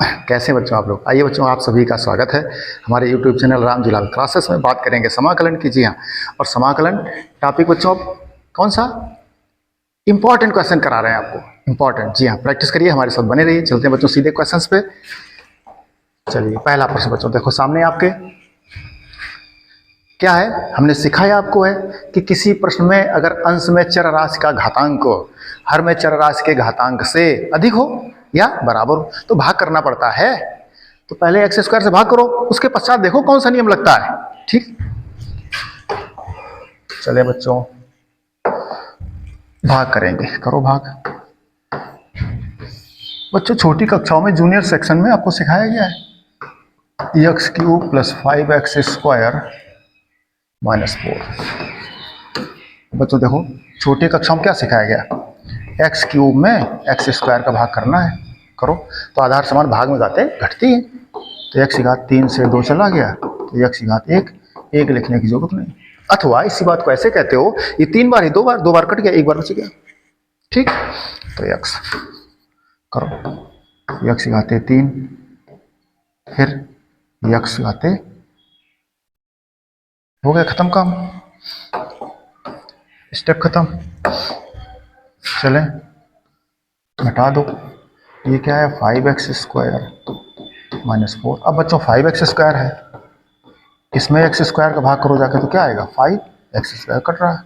कैसे बच्चों आप लोग। आइए बच्चों, आप सभी का स्वागत है हमारे YouTube चैनल राम जी लाल क्लासेस में। बात करेंगे समाकलन की। जी हाँ, और समाकलन टॉपिक बच्चों अब कौन सा इंपॉर्टेंट क्वेश्चन करा रहे हैं आपको। इंपॉर्टेंट, जी हाँ, प्रैक्टिस करिए, हमारे साथ बने रहिए। चलते हैं बच्चों सीधे क्वेश्चंस पे। चलिए, पहला प्रश्न बच्चों देखो सामने आपके क्या है। हमने सिखाया आपको है कि किसी प्रश्न में अगर अंश में चर राशि का घातांक हो, हर में चर राशि के घातांक से अधिक हो या बराबर हो तो भाग करना पड़ता है। तो पहले एक्स स्क्वायर से भाग करो, उसके पश्चात देखो कौन सा नियम लगता है। ठीक, चलिए बच्चों भाग करेंगे, करो भाग। बच्चों छोटी कक्षाओं में जूनियर सेक्शन में आपको सिखाया गया है x cube plus 5x square minus 4। बच्चों देखो छोटी कक्षा में क्या सिखाया गया, एक्स क्यूब में एक्स स्क्वायर का भाग करना है। करो, तो आधार समान भाग में जाते घटती है। तो एक्स की घात 3 से 2 चला गया, तो एक्स की घात 1 लिखने की जरूरत नहीं। अथवा इसी बात को ऐसे कहते हो, ये 3 बार ही, 2 बार कट गया, 1 बार बच गया। ठीक, तो एक्स करो, एक्स की घात 3, फिर एक्स की घात, हो गया खत्म काम, स्टेप खत्म। चले घटा दो, ये क्या है 5x स्क्वायर माइनस 4। अब बच्चों 5x स्क्वायर है, इसमें एक्स स्क्वायर का भाग करो जाके तो क्या आएगा 5x स्क्वायर कट रहा है,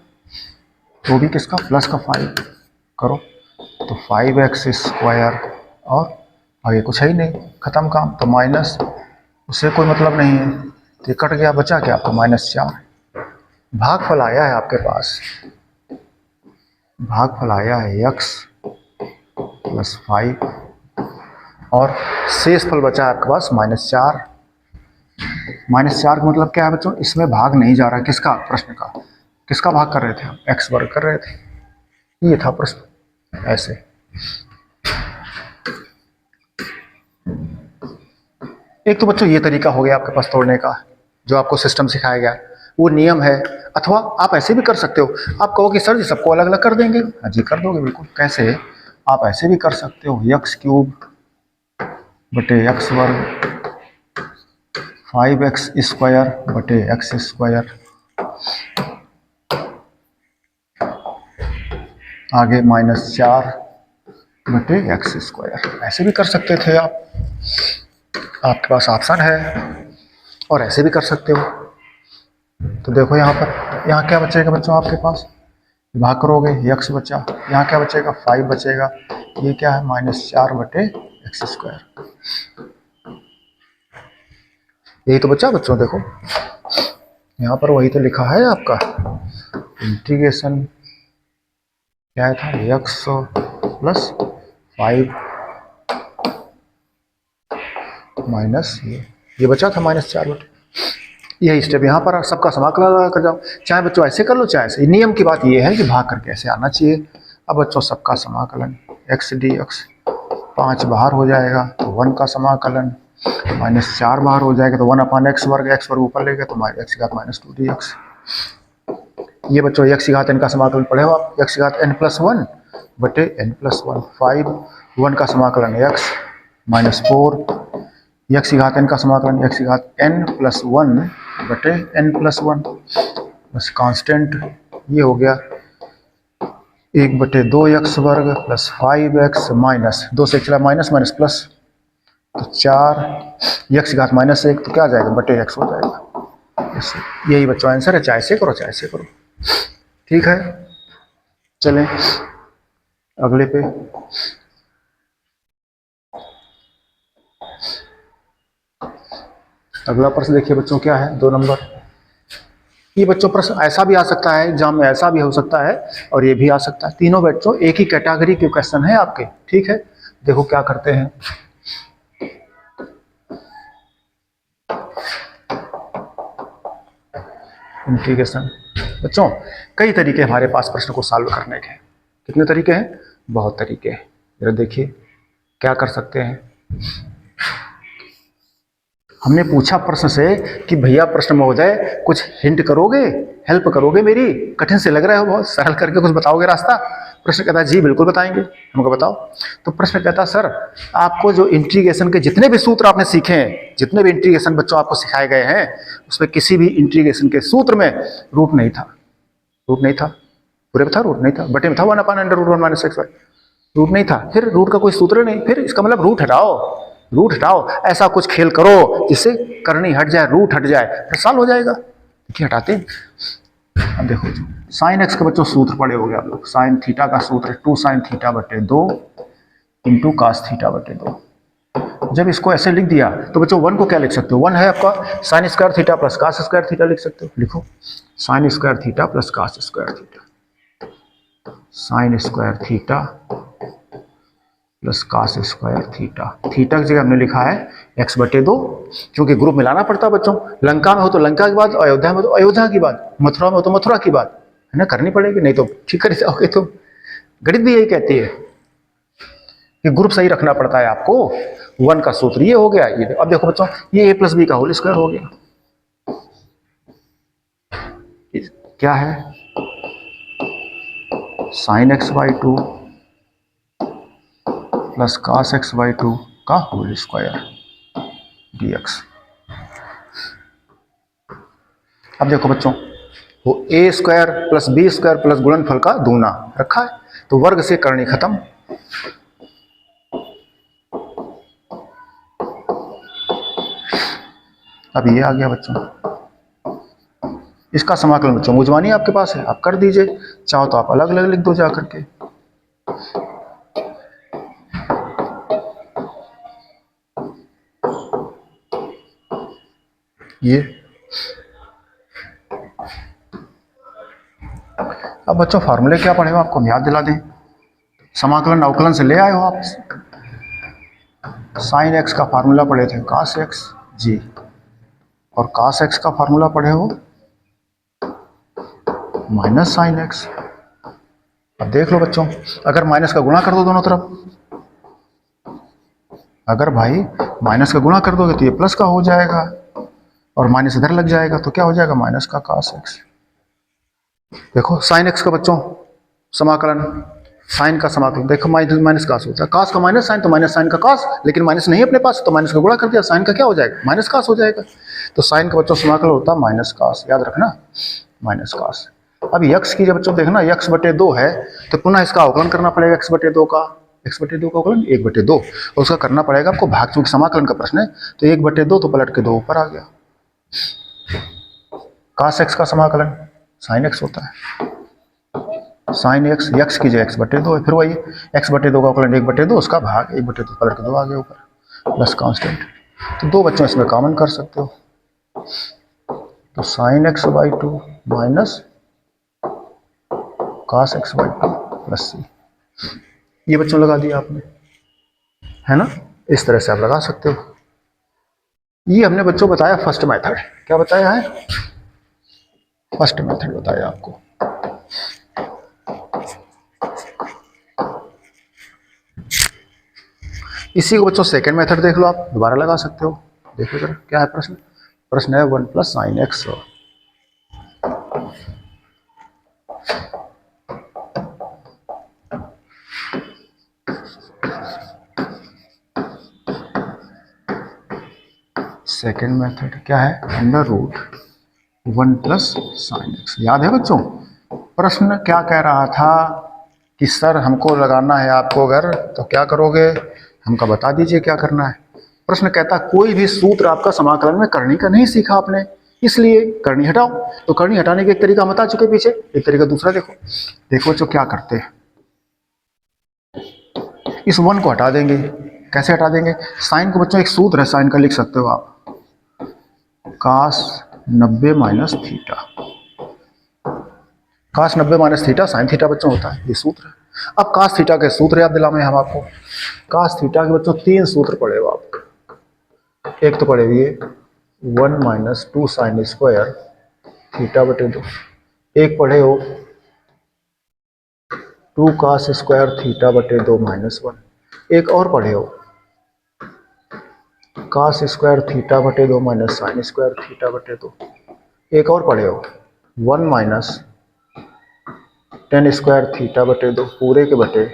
तो भी किसका प्लस का 5 करो, तो 5x स्क्वायर और आगे कुछ है ही नहीं, खत्म काम। तो माइनस, उससे कोई मतलब नहीं है, तो ये कट गया, बचा क्या आपको -4। भागफल आया है आपके पास, भागफल आया है x प्लस 5 और शेष फल बचा है आपके पास -4। -4 का मतलब क्या है बच्चों, इसमें भाग नहीं जा रहा है, किसका, प्रश्न का। किसका भाग कर रहे थे हम, एक्स वर्ग कर रहे थे, ये था प्रश्न। ऐसे एक तो बच्चों ये तरीका हो गया आपके पास तोड़ने का, जो आपको सिस्टम सिखाया गया, वो नियम है। अथवा आप ऐसे भी कर सकते हो, आप कहो कि सर जी सबको अलग अलग कर देंगे। हाँ जी कर दोगे बिल्कुल। कैसे, आप ऐसे भी कर सकते हो, एक्स क्यूब बटे एक्स वर्ग 5x स्क्वायर बटे एक्स स्क्वायर, आगे -4 बटे एक्स स्क्वायर। ऐसे भी कर सकते थे आप, आपके पास ऑप्शन है, और ऐसे भी कर सकते हो। तो देखो यहाँ पर, यहाँ क्या बचेगा बच्चों आपके पास, भाग करोगे x बचा, यहाँ क्या बचेगा 5 बचेगा, ये क्या है -4 बटे एक्स स्क्वायर। यही तो बचा बच्चों, देखो यहाँ पर वही तो लिखा है आपका, इंटीग्रेशन क्या था, x प्लस 5 माइनस ये बचा था -4 बटे। यही स्टेप यहाँ पर सबका समाकलन लगा कर जाओ, चाहे बच्चों ऐसे कर लो चाहे ऐसे। नियम की बात ये है कि भाग करके ऐसे आना चाहिए। अब बच्चों सबका समाकलन x dx, 5 बाहर हो जाएगा तो 1 का समाकलन, -4 बाहर हो जाएगा तो 1/x वर्ग ऊपर ले गए तो x की घात -2 dx। ये बच्चों x की घात n का समाकलन पढ़े हो आप, x की घात n+1 बटे n+1, 5 1 का समाकलन x -4, x की घात n का समाकलन x की घात n+1 बटे n+1, बस कांस्टेंट ये हो गया 1/2x वर्ग प्लस 5x माइनस 2 से चला माइनस माइनस प्लस, तो 4 x की घात -1 तो क्या आ जाएगा बटे x हो जाएगा। यही बच्चों आंसर है, चाहे से करो चाहे से करो। ठीक है, चलें अगले पे। अगला प्रश्न देखिए बच्चों क्या है, 2 नंबर। ये बच्चों प्रश्न ऐसा भी आ सकता है एग्जाम में, ऐसा भी हो सकता है और ये भी आ सकता है। तीनों बच्चों एक ही कैटेगरी के क्वेश्चन है आपके। ठीक है, देखो क्या करते हैं। इंटीग्रेशन बच्चों, कई तरीके हमारे पास प्रश्न को सॉल्व करने के। कितने तरीके हैं, बहुत तरीके हैं। जरा देखिए क्या कर सकते हैं। हमने पूछा प्रश्न से कि भैया प्रश्न महोदय कुछ हिंट करोगे, हेल्प करोगे मेरी, कठिन से लग रहा है बहुत, सरल करके कुछ बताओगे रास्ता। प्रश्न कहता है जी बिल्कुल बताएंगे। हमको बताओ। तो प्रश्न कहता है सर आपको जो इंटीग्रेशन के जितने भी सूत्र आपने सीखे हैं, जितने भी इंटीग्रेशन बच्चों आपको सिखाए गए हैं, उसमें किसी भी इंटीग्रेशन के सूत्र में रूट नहीं था। रूट नहीं था, पूरे में था, रूट नहीं था, बटे में था 1/√1 - x/। रूट नहीं था, फिर रूट का कोई सूत्र नहीं, फिर इसका मतलब रूट हटाओ, रूट हटाओ, ऐसा कुछ खेल करो जिससे करनी हट जाए, रूट हट जाए, फिर साल हो जाएगा। देखिए हटाते हैं। अब देखो साइन एक्स के बच्चों सूत्र पड़े हो गए आप लोग। साइन थीटा का सूत्र 2 sin θ/2 इंटू कास θ/2। जब इसको ऐसे लिख दिया तो बच्चों 1 को क्या लिख सकते हो? 1 है आपका sine square theta plus cos square theta लिख सकते हो। लिखो sine square theta plus cos square theta. Sine square theta plus cos square theta. Theta की जगह हमने लिखा है x/2, क्योंकि ग्रुप मिलाना पड़ता है बच्चों। लंका में हो तो लंका की बात, अयोध्या में तो अयोध्या की बात, मथुरा में हो तो मथुरा की बात, है ना, करनी पड़ेगी, नहीं तो ठीक कर जाओगे तुम। गणित भी यही कहती है कि ग्रुप सही रखना पड़ता है आपको। 1 का सूत्र ये हो गया। ये अब देखो बच्चों, ये a + b का होल स्क्वायर हो गया। क्या है? sin x/2 plus cos x/2 का होल स्क्वायर dx। अब देखो बच्चों, वो a² प्लस b² प्लस गुणनफल का दूना रखा है, तो वर्ग से करनी खत्म। अब ये आ गया बच्चों, इसका समाकलन बच्चों मुजवानी आपके पास है, आप कर दीजिए। चाहो तो आप अलग अलग लिख दो जा करके। ये अब बच्चों फार्मूले क्या पढ़े हो आपको हम याद दिला दें। समाकलन अवकलन से ले आए हो आप। साइन एक्स का फार्मूला पढ़े थे कास एक्स जी, और कास एक्स का फार्मूला पढ़े हो माइनस साइन एक्स। अब देख लो बच्चों, अगर माइनस का गुणा कर दो दोनों तरफ, अगर भाई माइनस का गुणा कर दोगे तो ये प्लस का हो जाएगा, और माइनस इधर लग जाएगा तो क्या हो जाएगा? माइनस का कास एक्स। देखो साइन एक्स का बच्चों समाकलन, साइन का समाकलन देखो माइनस कास होता है, कास का माइनस साइन तो माइनस साइन का कास, लेकिन माइनस नहीं अपने पास तो माइनस का गुणा कर दिया, साइन का क्या हो जाएगा? माइनस कास हो जाएगा। तो साइन का बच्चों समाकलन होता है माइनस कास, याद रखना माइनस कास। अब यक्स की जब बच्चों देखना x/2 है तो पुनः इसका अवकलन करना पड़ेगा x/2 का। x/2 का अवकलन 1/2, और उसका करना पड़ेगा आपको भाग, चूंकि समाकलन का प्रश्न है तो 1/2 तो पलट के 2 ऊपर आ गया। कास एक्स का समाकलन साइन एक्स होता है, साइन एक्स, यक्स की जगह x/2 है, फिर वही x/2 का अवकलन 1/2, उसका भाग 1/2 पलट के 2 आ गया ऊपर प्लस कांस्टेंट। तो 2 बच्चों इसमें कॉमन कर सकते हो, तो sine x/2 minus cos x/2 plus c। ये बच्चों लगा दिया आपने, है ना, इस तरह से आप लगा सकते हो। ये हमने बच्चों बताया फर्स्ट मेथड। क्या बताया है? फर्स्ट मेथड बताया आपको। इसी को बच्चों सेकंड मेथड देख लो, आप दोबारा लगा सकते हो। देखो जरा क्या है प्रश्न। प्रश्न है 1 + sin x। सेकेंड मेथड क्या है? √1 + sin x। याद है बच्चों प्रश्न क्या कह रहा था कि सर हमको लगाना है आपको अगर, तो क्या करोगे? हमको बता दीजिए क्या करना है। प्रश्न कहता कोई भी सूत्र आपका समाकलन में करनी का नहीं सीखा आपने, इसलिए करनी हटाओ। तो करनी हटाने का एक तरीका हम बता चुके पीछे, एक तरीका दूसरा देखो। देखो बच्चों क्या करते हैं, इस 1 को हटा देंगे। कैसे हटा देंगे? साइन को बच्चों एक सूत्र है साइन का, लिख सकते हो आप cos 90 - theta. cos 90 - theta sin theta बच्चों होता है, ये सूत्र है। अब cos थीटा के सूत्र याद दिलावे हम आपको। cos थीटा के बच्चों 3 सूत्र पड़े हो आप। एक तो पड़े हुए 1 - 2 sin स्क्वायर θ/2। एक पढ़े हो 2 cos स्क्वायर θ/2 -1। एक और पढ़े हो cos स्क्वायर θ/2 - sin स्क्वायर θ/2। एक और पढ़े हो 1 - टेन स्क्वायर थीटा बटे 2 पूरे के बटे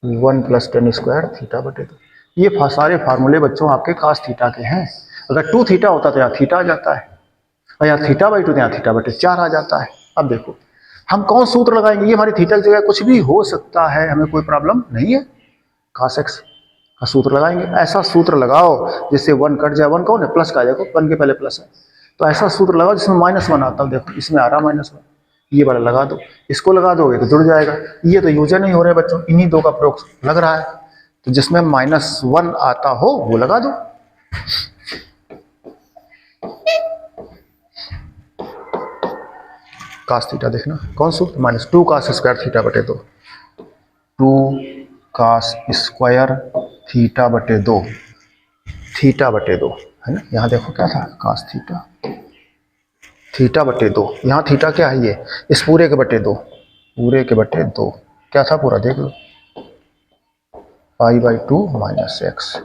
1 प्लस टेन स्क्वायर थीटा बटे 2। ये सारे फार्मूले बच्चों आपके कास थीटा के हैं। अगर 2 थीटा होता तो यहाँ थीटा आ जाता है, और यहाँ थीटा बाई 2 तो यहाँ थीटा बटे 4 आ जाता है। अब देखो हम कौन सूत्र लगाएंगे, ये हमारी थीटा की जगह कुछ भी हो सकता है, हमें कोई प्रॉब्लम नहीं है। कास एक्स का सूत्र लगाएंगे, ऐसा सूत्र लगाओ जिससे 1 कट जाए। 1 कौन है, प्लस का, देखो 1 के पहले प्लस है, तो ऐसा सूत्र लगाओ जिसमें -1 आता है। देखो इसमें आ रहा -1, ये वाला लगा दो, इसको लगा दोगे तो जुड़ जाएगा। ये तो यूज नहीं हो रहे बच्चों, इन्हीं दो का प्रयोग लग रहा है, तो जिसमें -1 आता हो वो लगा दो। कास थीटा देखना कौन सूत्र, -2 कास स्क्वायर थीटा बटे 2, 2 कास स्क्वायर थीटा बटे 2, थीटा बटे 2 है ना। यहाँ देखो क्या था, कास थीटा, थीटा बटे 2, यहाँ थीटा क्या है, ये इस पूरे के बटे 2, पूरे के बटे 2 क्या था पूरा देख लो, π/2 minus x,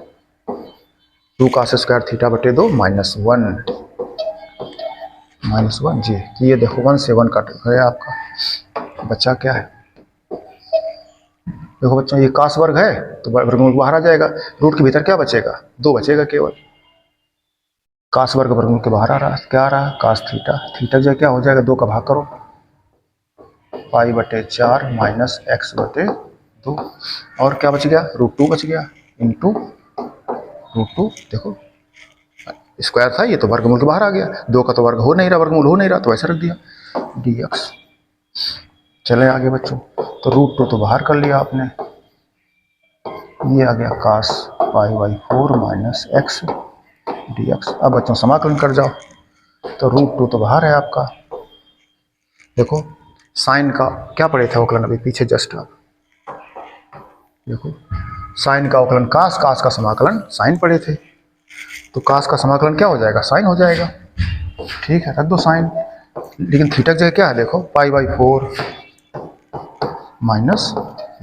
2 cos square theta बटे 2 -1 जी। ये देखो 1 से 1 कट गया आपका, बचा क्या है, देखो बच्चों ये कास वर्ग है तो वर्गमूल बाहर आ जाएगा, रूट के भीतर क्या बचेगा, 2 बचेगा केवल। कास वर्ग वर्गमूल के बाहर आ रहा है, क्या आ रहा है, कास थीटा, थीटा जो क्या हो जाएगा, 2 का भाग करो, π/4 माइनस एक्स बटे 2, और क्या बच गया, √2 बच गया, इंटू √2। देखो स्क्वायर था, ये तो वर्गमूल के बाहर आ गया, 2 का तो वर्ग हो नहीं रहा, वर्गमूल हो नहीं रहा, तो ऐसा रख दिया dx। चले आगे बच्चों, तो √2 तो बाहर कर लिया आपने, ये आ गया कास π/4 माइनस एक्स dx। अब बच्चों समाकलन कर जाओ, तो √2 तो बाहर है आपका। देखो साइन का क्या पढ़े थे अवकलन अभी पीछे जस्ट, आप देखो साइन का अवकलन कास, कास का समाकलन साइन पढ़े थे, तो कास का समाकलन क्या हो जाएगा, साइन हो जाएगा। ठीक है, रख दो साइन, लेकिन थीटा की जगह क्या है, देखो π/4 minus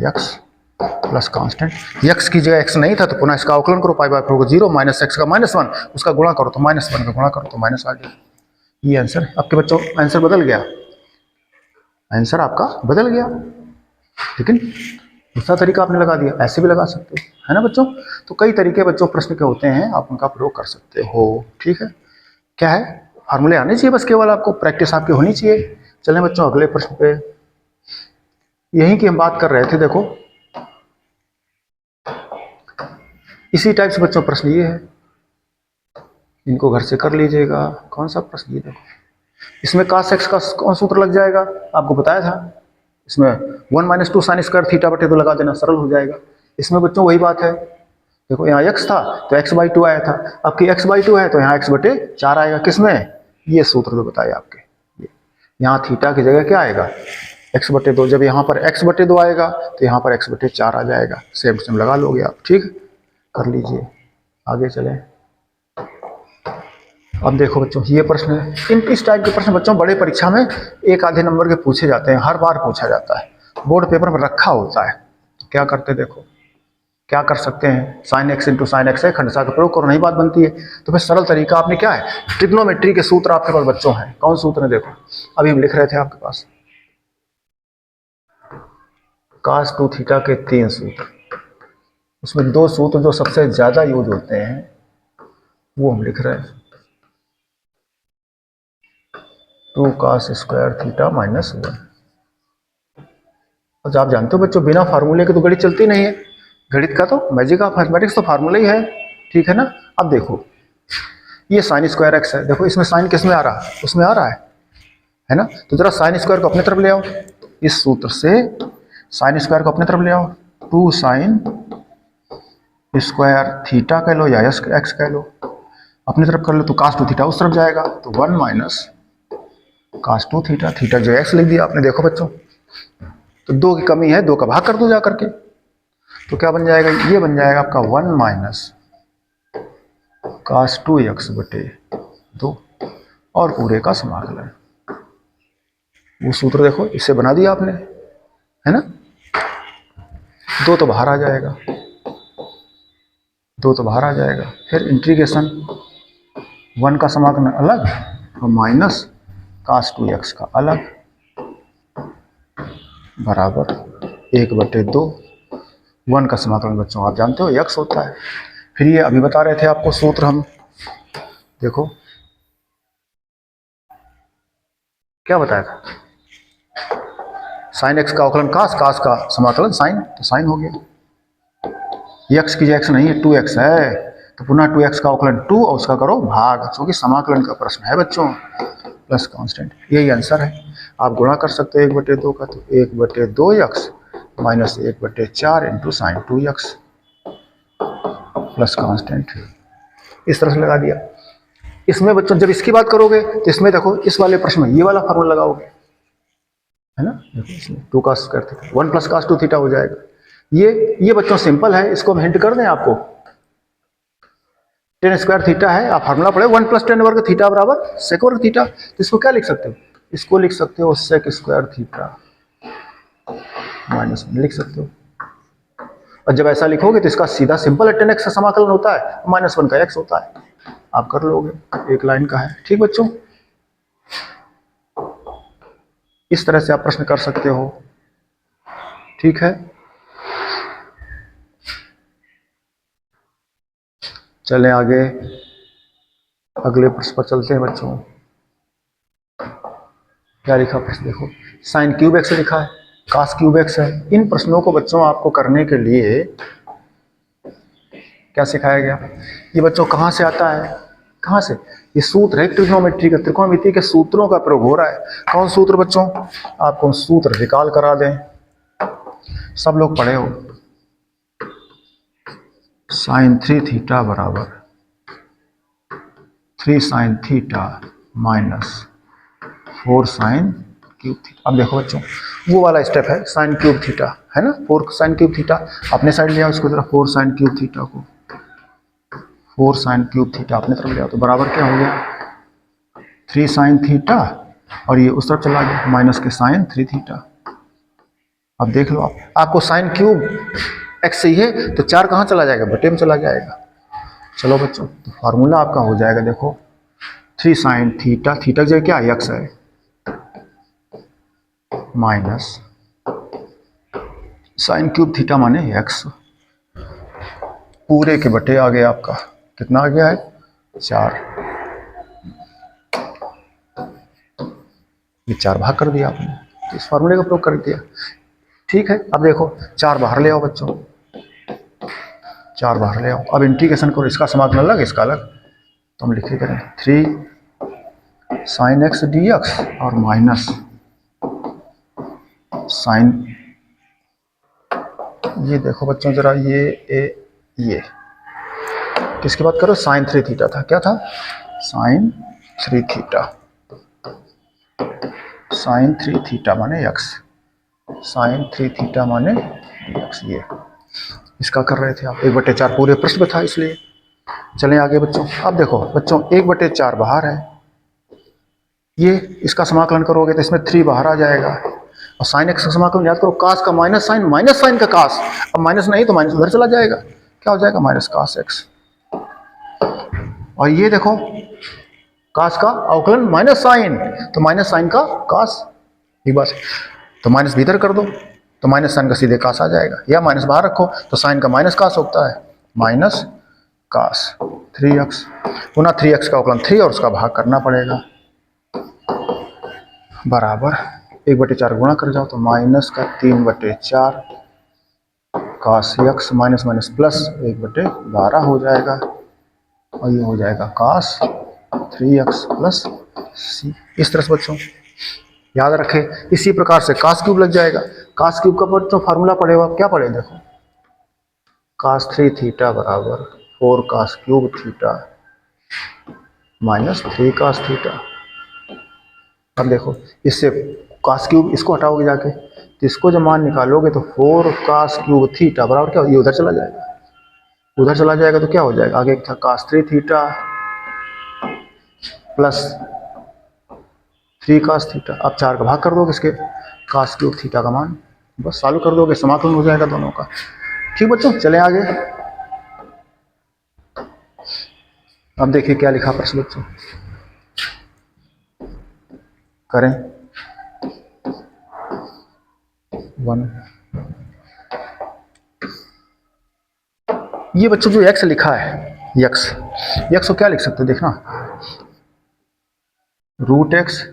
x plus constant, x की जगह एक्स नहीं था तो पुनः इसका अवकलन करो, π/4 को 0 माइनस एक्स का -1, उसका गुणा करो तो -1 का गुणा करो तो माइनस आ गया। ये आंसर आपके बच्चों, आंसर बदल गया, आंसर आपका बदल गया। लेकिन दूसरा तरीका आपने लगा दिया, ऐसे भी लगा सकते हो, है ना बच्चों। तो कई तरीके बच्चों प्रश्न के होते हैं, आप उनका प्रयोग कर सकते हो। ठीक है, क्या है, फार्मूले आने चाहिए बस, केवल आपको प्रैक्टिस आपकी होनी चाहिए। चलें बच्चों अगले प्रश्न पे, यही की हम बात कर रहे थे। देखो इसी टाइप से बच्चों प्रश्न ये है, इनको घर से कर लीजिएगा। कौन सा प्रश्न, ये देखो इसमें cos x का कौन सूत्र लग जाएगा, आपको बताया था, इसमें 1 - 2 साइन स्क्वायर थीटा बटे 2 लगा देना, सरल हो जाएगा। इसमें बच्चों वही बात है, देखो यहाँ x था तो x/2 आया था, अब की x/2 है तो यहाँ x बटे 4 आएगा। किसमें, ये सूत्र तो बताया आपके, यहाँ थीटा की जगह क्या आएगा, x बटे 2, जब यहाँ पर x बटे 2 आएगा तो यहाँ पर x बटे 4 आ जाएगा। सेम सेम लगा लोगे आप, ठीक कर लीजिए। आगे चलें, अब देखो बच्चों ये प्रश्न है, इस टाइप के प्रश्न बच्चों बड़े परीक्षा में 1 आधे नंबर के पूछे जाते हैं, हर बार पूछा जाता है, बोर्ड पेपर में रखा होता है। तो क्या करते, देखो क्या कर सकते हैं, sign x into sine x है, खंडसा का प्रयोग करो, नहीं बात बनती है। तो फिर सरल तरीका आपने क्या है, ट्रिग्नोमेट्री के सूत्र आपके पास बच्चों हैं। कौन सूत्र है, देखो अभी हम लिख रहे थे आपके पास, cos 2 थीटा के 3 सूत्र, उसमें 2 सूत्र जो सबसे ज्यादा यूज होते हैं वो हम लिख रहे हैं। 2 cos स्क्वायर थीटा माइनस 1। और आप जानते हो बच्चों, बिना फार्मूले के तो गणित चलती नहीं है, गणित का तो मैजिक ऑफ मैथमेटिक्स तो फार्मूला ही है, ठीक है ना। अब देखो ये साइन स्क्वायर एक्स है, देखो इसमें साइन किस में आ रहा है, उसमें आ रहा है ना। तो जरा साइन स्क्वायर को अपनी तरफ ले आओ, इस सूत्र से साइन स्क्वायर को अपनी तरफ ले आओ, 2 साइन स्क्वायर थीटा कह लो या एक्स कह लो, अपनी तरफ कर लो तो cos 2 थीटा उस तरफ जाएगा, तो 1 माइनस cos 2 थीटा, थीटा जो एक्स लिख दिया आपने। देखो बच्चों तो 2 की कमी है, 2 का भाग कर दो जा करके, तो क्या बन जाएगा, ये बन जाएगा आपका 1 माइनस cos 2x बटे 2 और पूरे का समाकलन। वो सूत्र देखो इससे बना दिया आपने, है ना। 2 तो बाहर आ जाएगा, 2 तो बाहर आ जाएगा, फिर इंटीग्रेशन 1 का समाकलन अलग और माइनस cos 2x का अलग, बराबर 1/2। 1 का समाकलन बच्चों आप जानते हो x होता है। फिर ये अभी बता रहे थे आपको सूत्र हम, देखो क्या बताया था, साइन x का अवकलन कास, कास का समाकलन साइन, तो साइन हो गया। x की x नहीं है 2x है, तो पुनः 2x का अवकलन 2 और उसका करो भाग, क्योंकि समाकलन का प्रश्न है बच्चों, प्लस कांस्टेंट, यही आंसर है। आप गुणा कर सकते हो 1/2 का, तो 1/2x minus 1/4 into sine 2x plus constant, इस तरह से लगा दिया। इसमें बच्चों जब इसकी बात करोगे तो इसमें देखो इस वाले प्रश्न में ये वाला फॉर्मूला लगाओगे, है ना, देखो इसमें 2 का square theta 1 plus cos 2 theta हो जाएगा। ये बच्चों सिंपल है, इसको हम हिंट कर दें आपको, टेन स्क्वायर थीटा है, आप फार्मूला पढ़े 1 प्लस टेन वर्ग थीटा बराबर सेक वर्ग थीटा, तो इसको क्या लिख सकते हो, इसको लिख सकते हो सेक स्क्वायर थीटा माइनस लिख सकते हो। और जब ऐसा लिखोगे तो इसका सीधा सिंपल टेन एक्स का समाकलन होता है, -1 का x होता है, आप कर लोगे, एक लाइन का है। ठीक बच्चों, इस तरह से आप प्रश्न कर सकते हो। ठीक है, चलें आगे, अगले प्रश्न पर चलते हैं बच्चों। क्या लिखा प्रश्न देखो, साइन क्यूब एक्स लिखा है, कास क्यूब एक्स है। इन प्रश्नों को बच्चों आपको करने के लिए क्या सिखाया गया, ये बच्चों कहाँ से आता है, कहाँ से, ये सूत्र है ट्रिग्नोमेट्री का, त्रिकोणमिति के सूत्रों का प्रयोग हो रहा है। कौन सूत्र बच्चों, आपको सूत्र रिकॉल करा दें, सब लोग पढ़े हो, साइन 3 थीटा बराबर 3 sine theta minus 4 sine cube theta. अब देखो बच्चों वो वाला स्टेप है, साइन क्यूब थीटा है ना, 4 साइन क्यूब थीटा अपने साइड ले आओ, इसको जरा 4 साइन क्यूब थीटा को 4 साइन क्यूब थीटा अपने तरफ ले आओ, तो बराबर क्या हो गया 3 साइन थीटा, और ये उस तरफ चला गया माइनस के साइन 3 थीटा। अब देख लो आपको साइन क्यूब एक्स चाहिए तो 4 कहाँ चला जाएगा, बटे में चला जाएगा। चलो बच्चों, तो फार्मूला आपका हो जाएगा, देखो 3 साइन थीटा, थीटा जो क्या एक्स है, माइनस साइन क्यूब थीटा माने एक्स, पूरे के बटे आ गया आपका, कितना आ गया है 4, ये 4 भाग कर दिया आपने, तो इस फार्मूले का प्रयोग कर दिया। ठीक है, अब देखो 4 बाहर ले आओ बच्चों, 4 बाहर ले आओ, अब इंटीग्रेशन करो, इसका समाकलन अलग इसका अलग, तो हम लिखे करें 3 साइन एक्स डी एक्स और माइनस साइन, ये देखो बच्चों जरा ये किसकी बात करो, साइन 3 थीटा था, क्या था साइन 3 थीटा, साइन 3 थीटा माने एक्स, साइन 3 थीटा माने एक्स, ये इसका कर रहे थे आप, 1/4 पूरे पृष्ठ में था इसलिए। चलें आगे बच्चों, अब देखो बच्चों 1/4 बाहर है, ये इसका समाकलन करोगे तो इसमें 3 बाहर आ जाएगा, और साइन एक्स का समाकलन याद करो, कास का माइनस साइन का कास, अब माइनस नहीं तो माइनस उधर चला जाएगा, क्या हो जाएगा माइनस कास एक्स, और ये देखो कास का अवकलन माइनस साइन, तो माइनस साइन का कास, एक बात, तो माइनस भीतर कर दो तो माइनस साइन का सीधे कास आ जाएगा, या माइनस बाहर रखो तो साइन का माइनस कास होता है, माइनस कास 3x, पुनः 3x का अवकलन 3 और उसका भाग करना पड़ेगा, बराबर 1/4 गुणा कर जाओ तो माइनस का 3/4 कास x माइनस माइनस प्लस 1/12 हो जाएगा, और ये हो जाएगा कास 3x प्लस c। इस तरह से बच्चों याद रखें, इसी प्रकार से कास क्यूब लग जाएगा, कास क्यूब का बच्चों फार्मूला पढ़े हो आप, क्या पढ़े देखो, कास 3 थीटा बराबर 4 cos cube theta minus 3 cos theta. अब देखो इससे कास क्यूब इसको हटाओगे जाके, तो इसको जब मान निकालोगे तो 4 कास क्यूब थीटा बराबर क्या, ये उधर चला जाएगा, उधर चला जाएगा तो क्या हो जाएगा, आगे था कास 3 थीटा प्लस 3 कास थीटा, अब 4 का भाग कर दोगे इसके कास क्यूब थीटा का मान, बस चालू कर दोगे, समाकलन हो जाएगा दोनों का। ठीक बच्चों, चले आगे, अब देखिए क्या लिखा प्रश्न बच्चों, करें 1। ये बच्चों जो x लिखा है, x को क्या लिख सकते हो देखना, root x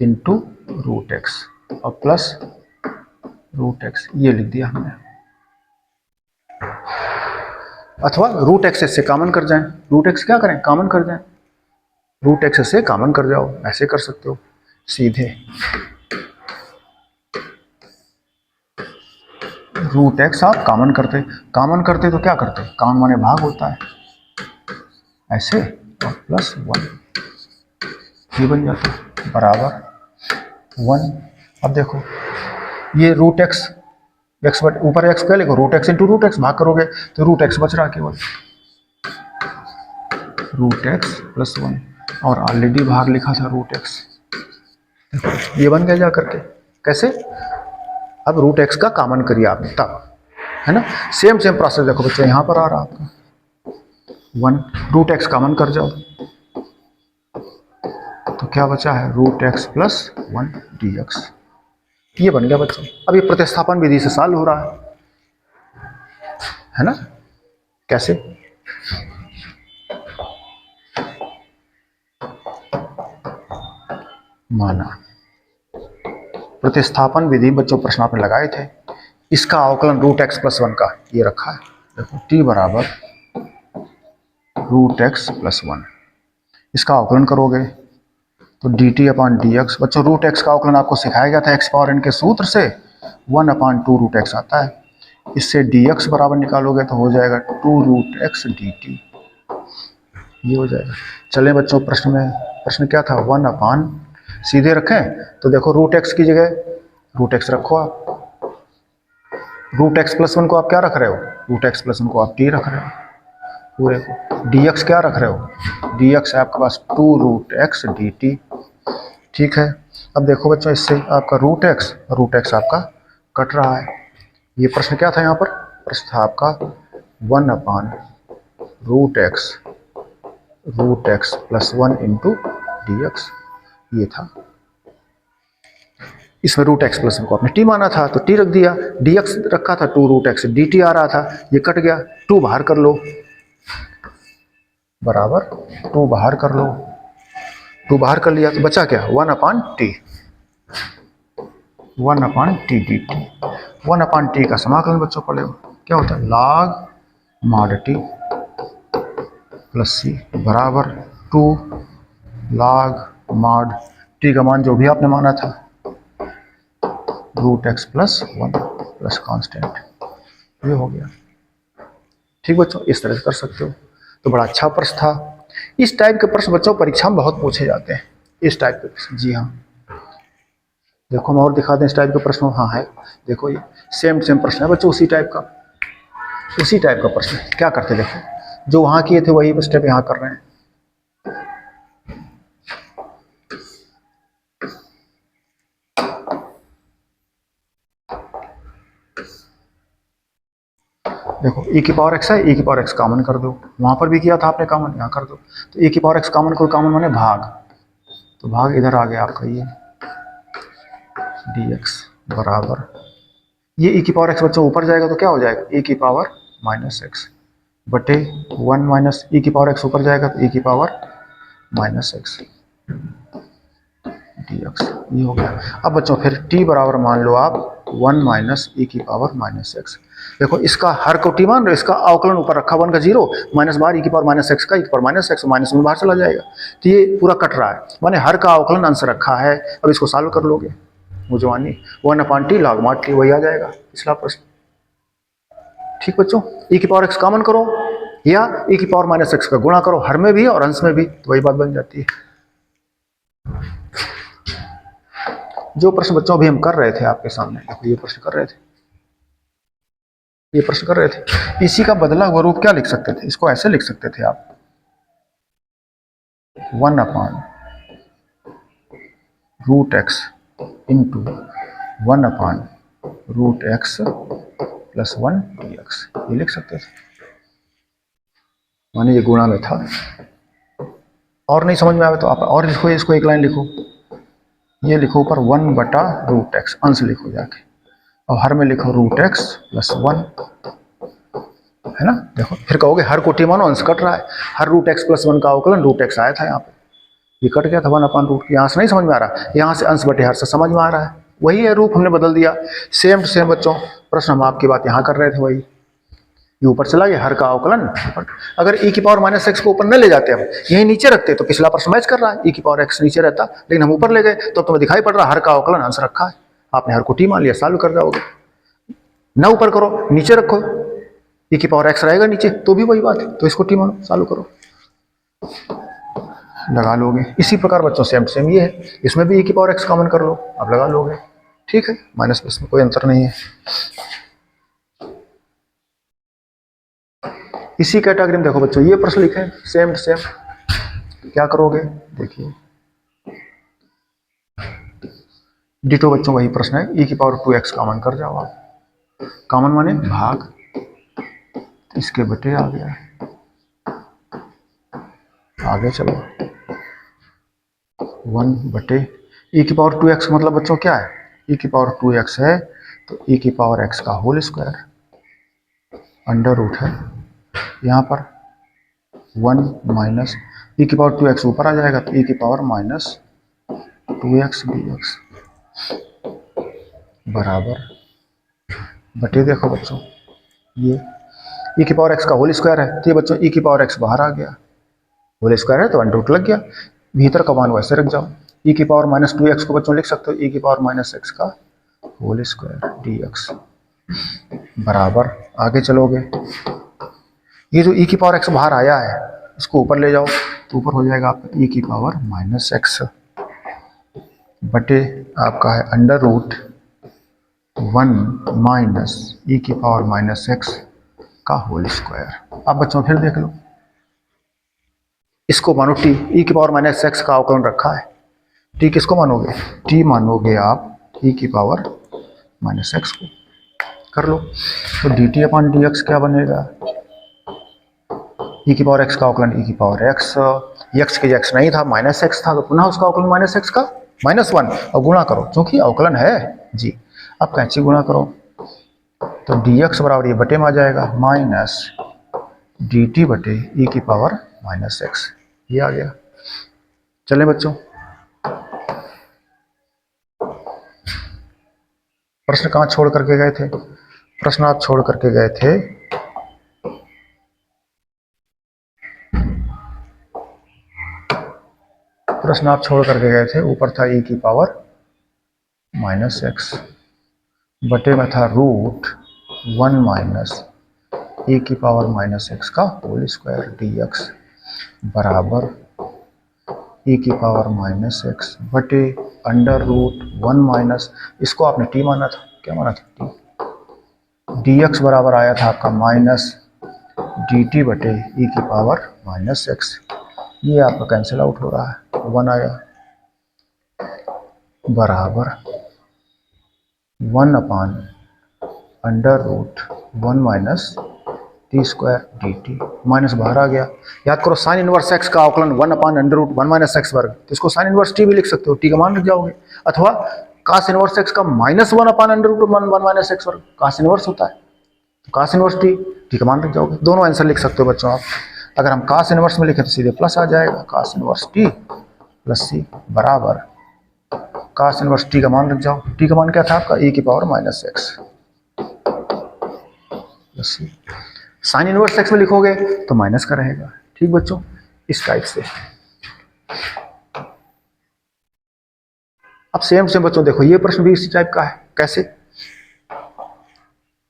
into root x और प्लस रूट एक्स, ये लिख दिया हमने। अथवा रूट एक्स से कॉमन कर जाएं, रूट एक्स क्या करें, कॉमन कर जाएं, रूट एक्स से कॉमन कर जाओ, ऐसे कर सकते हो सीधे। रूट एक्स आप कॉमन करते तो क्या करते, कॉमन माने भाग होता है, ऐसे और प्लस 1, ये बन जाता है बराबर 1। अब देखो ये रूट एक्स, एक्स ऊपर एक्स क्या लिखो, root x into root x, भाग करोगे तो रूट एक्स बच रहा केवल, रूट एक्स प्लस 1, और ऑलरेडी भाग लिखा था रूट एक्स, ये बन गया जा करके। कैसे, अब रूट एक्स का कॉमन करिए आपने तब, है ना। सेम प्रोसेस देखो बच्चों, यहाँ पर आ रहा आपका 1, रूट एक्स कॉमन कर जाओ तो क्या बचा है, root x plus 1 d x, ये बन गया बच्चों। अब ये प्रतिस्थापन विधि से सॉल्व हो रहा है ना। कैसे, माना प्रतिस्थापन विधि बच्चों प्रश्न आपने लगाए थे, इसका अवकलन रूट एक्स प्लस 1 का ये रखा है, देखो t बराबर रूट एक्स प्लस 1, इसका अवकलन करोगे तो D t upon d x, बच्चों रूट एक्स का अवकलन आपको सिखाया गया था एक्स पावर एन के सूत्र से, 1/2 रूट एक्स आता है, इससे डी एक्स बराबर निकालोगे तो हो जाएगा 2 रूट एक्स डी टी, ये हो जाएगा। चलें बच्चों प्रश्न क्या था, 1/, सीधे रखें तो देखो रूट एक्स की जगह रूट एक्स रखो आप, रूट एक्स प्लस 1 को आप क्या रख रहे हो, रूट एक्स प्लस 1 को आप टी रख रहे हो पूरे को, डी एक्स क्या रख रहे हो, डी एक्स है आपके पास 2 रूट एक्स डी टी, ठीक है। अब देखो बच्चों इससे आपका रूट एक्स आपका कट रहा है, ये प्रश्न क्या था यहाँ पर, प्रश्न था आपका 1/, root x plus 1 into d x, ये था। इसमें रूट एक्स प्लस 1 को आपने टी माना था तो टी रख दिया, डी एक्स रखा था 2 रूट एक्स डी टी आ रहा था, ये कट गया, 2 बाहर कर लो बराबर 2 बाहर कर लो, 2 बाहर कर लिया तो बचा क्या, 1/t, 1/t D T, 1/t का समाकलन बच्चों पढ़े हो क्या होता है, log mod t plus c बराबर 2 log mod t का मान जो भी आपने माना था, root x plus 1 plus constant, ये हो गया। ठीक बच्चों, इस तरह से कर सकते हो, तो बड़ा अच्छा प्रश्न था। इस टाइप के प्रश्न बच्चों परीक्षा में बहुत पूछे जाते हैं, इस टाइप के प्रश्न, जी हाँ। देखो हम और दिखा दें इस टाइप के प्रश्न, हाँ है, देखो ये सेम प्रश्न है बच्चों, उसी टाइप का प्रश्न। क्या करते देखो, जो वहाँ किए थे वही स्टेप यहाँ कर रहे हैं। देखो e की पावर x है, e की पावर x कॉमन कर दो, वहां पर भी किया था आपने कॉमन, यहाँ कर दो, तो e की पावर x कॉमन करो, कॉमन माने भाग, तो भाग इधर आ गया आपका ये dx बराबर, ये e की पावर x बच्चों ऊपर जाएगा तो क्या हो जाएगा, e की पावर माइनस एक्स बटे 1 माइनस e की पावर x ऊपर जाएगा तो e की पावर माइनस एक्स dx, ये हो गया। अब बच्चों फिर t बराबर मान लो आप 1 माइनस e की पावर माइनस एक्स, देखो इसका हर को टी मान रहे, इसका अवकलन ऊपर रखा 1 का 0, माइनस बाहर e की पावर माइनस एक्स का, e की पावर माइनस एक्स, माइनस में बाहर चला जाएगा, तो ये पूरा कट रहा है, माने हर का अवकलन अंश रखा है। अब इसको सॉल्व कर लोगे, मुझवानी 1/t log mod t, वही आ जाएगा पिछला प्रश्न। ठीक बच्चों, e की पावर x कॉमन करो या e की पावर माइनस एक्स का गुणा करो, हर में भी और अंश में भी, तो वही बात बन जाती है। जो प्रश्न बच्चों अभी हम कर रहे थे आपके सामने, देखो ये प्रश्न कर रहे थे, इसी का बदला हुआ रूप क्या लिख सकते थे, इसको ऐसे लिख सकते थे आप, 1/√x into 1/√x plus 1 dx, ये लिख सकते थे, माने ये गुणा में था। और नहीं समझ में आवे तो आप और इसको एक लाइन लिखो, ये लिखो ऊपर 1/√x, अंश लिखो जाके, और हर में लिखो √x + 1, है ना। देखो फिर कहोगे हर कोटि मानो अंश कट रहा है, हर √x + 1 का अवकलन √x आया था यहाँ पे, ये कट गया था 1/√, यहाँ से नहीं समझ में आ रहा, यहाँ से अंश बटे हर से समझ में आ रहा है, वही है, रूप हमने बदल दिया। सेम टू सेम बच्चों, प्रश्न हम आपकी बात यहाँ कर रहे थे, वही ये ऊपर चला गया, हर का अवकलन ऊपर। अगर e⁻x को ऊपर न ले जाते, हम यही नीचे रखते, तो पिछला प्रश्न मैच कर रहा है, e⁻x नीचे रहता, लेकिन हम ऊपर ले गए तो तुम्हें दिखाई पड़ रहा हर का अवकलन अंश रखा है, आपने हर को t मान लिया, सॉल्व कर जाओगे। न ऊपर करो, नीचे रखो, e⁻x रहेगा नीचे तो भी वही बात है, तो इसको t मानो, सॉल्व करो, लगा लोगे। इसी प्रकार बच्चों सेम सेम ये है, इसमें भी e⁻x कॉमन कर लो, अब लगा लोगे, ठीक है, माइनस प्लस में कोई अंतर नहीं है। इसी कैटेगरी में देखो बच्चों ये प्रश्न लिखे सेम टू सेम, क्या करोगे देखिए, डिटो बच्चों वही प्रश्न है, e⁻2x कॉमन कर जाओ आप, कॉमन माने भाग, इसके बटे आ गया, आगे चलो 1/e⁻2x मतलब बच्चों क्या है, e⁻2x है तो e⁻x का होल स्क्वायर, अंडर रूट है, यहाँ पर 1 माइनस e⁻2x ऊपर आ जाएगा तो e⁻−2x dx बराबर बटे, देखो बच्चों ये e⁻x का होल स्क्वायर है, तो ये बच्चों e⁻x बाहर आ गया, होल स्क्वायर है तो अंडर रूट लग गया, भीतर का मान वैसे रख जाओ, e⁻−2x को बच्चों लिख सकते हो e⁻−x का होल स्क्वायर dx बराबर, आगे चलोगे, ये जो e⁻x बाहर आया है इसको ऊपर ले जाओ तो ऊपर हो जाएगा आपका e⁻−x बटे आपका है अंडर रूट 1 माइनस e⁻−x का होल स्क्वायर। अब बच्चों फिर देख लो, इसको मानो t, e⁻−x का अवकलन रखा है, t किसको मानोगे, t मानोगे आप e⁻−x को, कर लो, तो dt/dx क्या बनेगा, e⁻x का अवकलन e⁻x, x के x नहीं था -x था, तो पुनः उसका अवकलन -x का -1 और गुणा करो, क्योंकि अवकलन है जी, अब कैंची गुणा करो तो dx बराबर ये बटे में आ जाएगा माइनस dt बटे e⁻−x, ये आ गया। चलें बच्चों, प्रश्न कहाँ छोड़ करके गए थे, प्रश्न आप छोड़ करके गए थे ऊपर था e⁻−x बटे में था √1 माइनस e⁻−x का होल स्क्वायर dx बराबर e⁻−x बटे अंडर रूट 1 माइनस, इसको आपने t माना था, क्या माना था t, dx बराबर आया था आपका माइनस dt बटे e⁻−x, ये आपका कैंसिल आउट हो रहा है, 1 आया बराबर 1/√1 माइनस t² dt, माइनस बाहर आ गया, याद करो साइन इनवर्स x का अवकलन 1/√1 माइनस x वर्ग, तो इसको साइन इनवर्स t भी लिख सकते हो, t का मान रख जाओगे, अथवा कास इनवर्स x का -1/√1 माइनस x वर्ग, कास इनवर्स होता है तो कास इनवर्स t का मान रख जाओगे, दोनों आंसर लिख सकते हो बच्चों आप। अगर हम कास इनवर्स में लिखें तो सीधे प्लस आ जाएगा, कास इनवर्स t प्लस c बराबर कास इनवर्स t का मान रख जाओ, t का मान क्या था आपका e⁻−x plus c, sine inverse x में लिखोगे तो माइनस का रहेगा, ठीक बच्चों, इस टाइप से। अब सेम सेम बच्चों देखो ये प्रश्न भी इसी टाइप का है, कैसे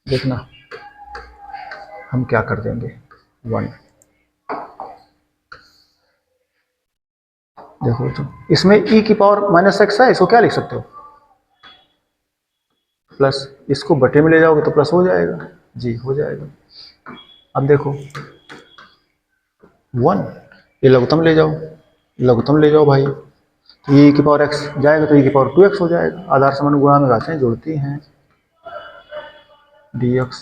देखना, हम क्या कर देंगे 1, देखो बच्चों इसमें e⁻−x है, इसको क्या लिख सकते हो प्लस, इसको बटे में ले जाओगे तो प्लस हो जाएगा जी, हो जाएगा। अब देखो 1, ये लघुत्तम ले जाओ भाई, तो ये e⁻x जाएगा तो e⁻2x हो जाएगा, आधार समान गुणा में घातें जुड़ती हैं, dx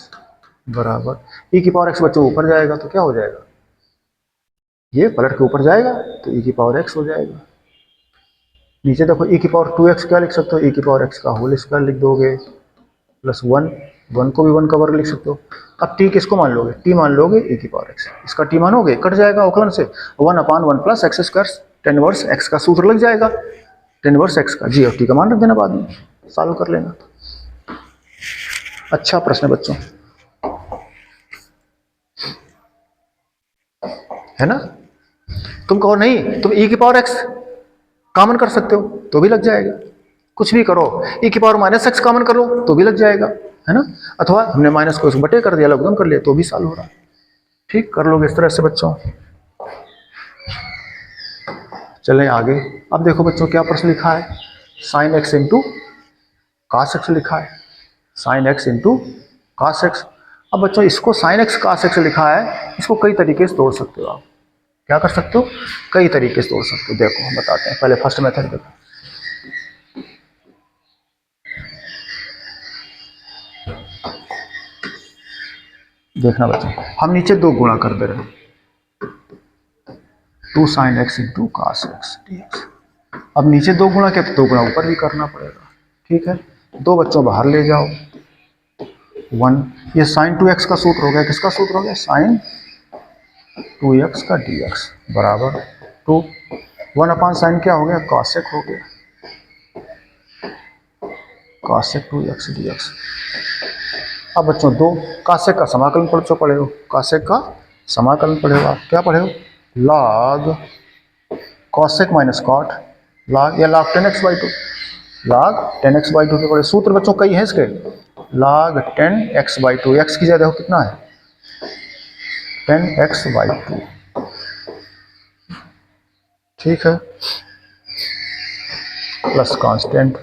बराबर e⁻x बच्चों ऊपर जाएगा तो क्या हो जाएगा, ये पलट के ऊपर जाएगा तो e⁻x हो जाएगा, नीचे देखो e की पावर 2x क्या लिख सकते हो, e की पावर x का होल स्क्वायर लिख दोगे प्लस 1, 1 को भी 1 का वर्ग लिख सकते हो। अब t किसको मान लोगे, t मान लोगे e की पावर x, इसका t मानोगे कट जाएगा अवकलन से 1/1 plus x square, tan inverse x का सूत्र लग जाएगा, टेन वर्स x का, जी और t का मान रख देना, बाद में सॉल्व कर लेना। अच्छा प्रश्न है बच्चों, है ना। तुम कहो नहीं तुम e की पावर x कॉमन कर सकते हो तो भी लग जाएगा, कुछ भी करो, e की पावर माइनस एक्स कॉमन कर लो तो भी लग जाएगा, है ना। अथवा हमने माइनस को बटे कर दिया, लघुगम कर लिया तो भी सॉल्व हो रहा है। ठीक कर लोगे इस तरह से बच्चों। चलें आगे। अब देखो बच्चों क्या प्रश्न लिखा है, sine x into cos x लिखा है, sine x into cos x. अब बच्चों इसको साइन एक्स कास एक्स लिखा है, इसको कई तरीके से तोड़ सकते हो आप, क्या कर सकते हो, कई तरीके से तोड़ सकते हो। देखो हम बताते हैं, पहले फर्स्ट मेथड देखो। देखना बच्चों, हम नीचे दो गुणा कर दे रहे हैं, 2 sine x into cos x dx। अब नीचे दो गुणा के तो दो गुणा ऊपर भी करना पड़ेगा, ठीक है। दो बच्चों बाहर ले जाओ, 1, ये साइन 2x का सूत्र हो गया, किसका सूत्र हो गया, साइन 2x का dx बराबर 2, 1 साइन क्या हो गया, कॉसेक हो गया, कॉसेक 2x dx। अब बच्चों दो कॉसेक का समाकलन पढ़े हो, कॉसेक का समाकलन पढ़े हो आप, क्या पढ़े हो, log cosec minus cot, log या लॉग 10x/2, लॉग 10x/2 के पढ़े। सूत्र बच्चों कई है इसके, लॉग 10x/2, x की जगह देखो कितना है 10x/2, ठीक है, प्लस कांस्टेंट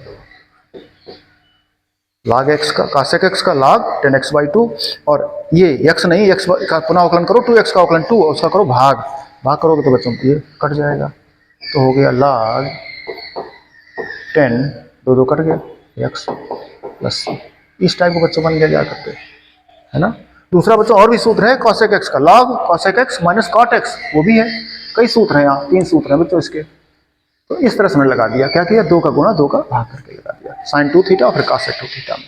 लॉग x का, कासेक x का लॉग 10x/2, और ये x नहीं, x का पुनः अवकलन करो, 2x का अवकलन 2 और उसका करो भाग, भाग करोगे तो बच्चों ये कट जाएगा, तो हो गया लॉग 10, दो दो कट गया x प्लस c। इस टाइप को बच्चों बन गया जा करते, है ना। दूसरा बच्चों और भी सूत्र है कॉसेक x का, log cosec x minus cot x, वो भी है, कई सूत्र हैं यहाँ, 3 सूत्र हैं बच्चों इसके। तो इस तरह से मैंने लगा दिया, क्या किया, 2 का गुणा 2 का भाग करके लगा दिया, साइन 2 थीटा और फिर कॉसेक 2 थीटा में।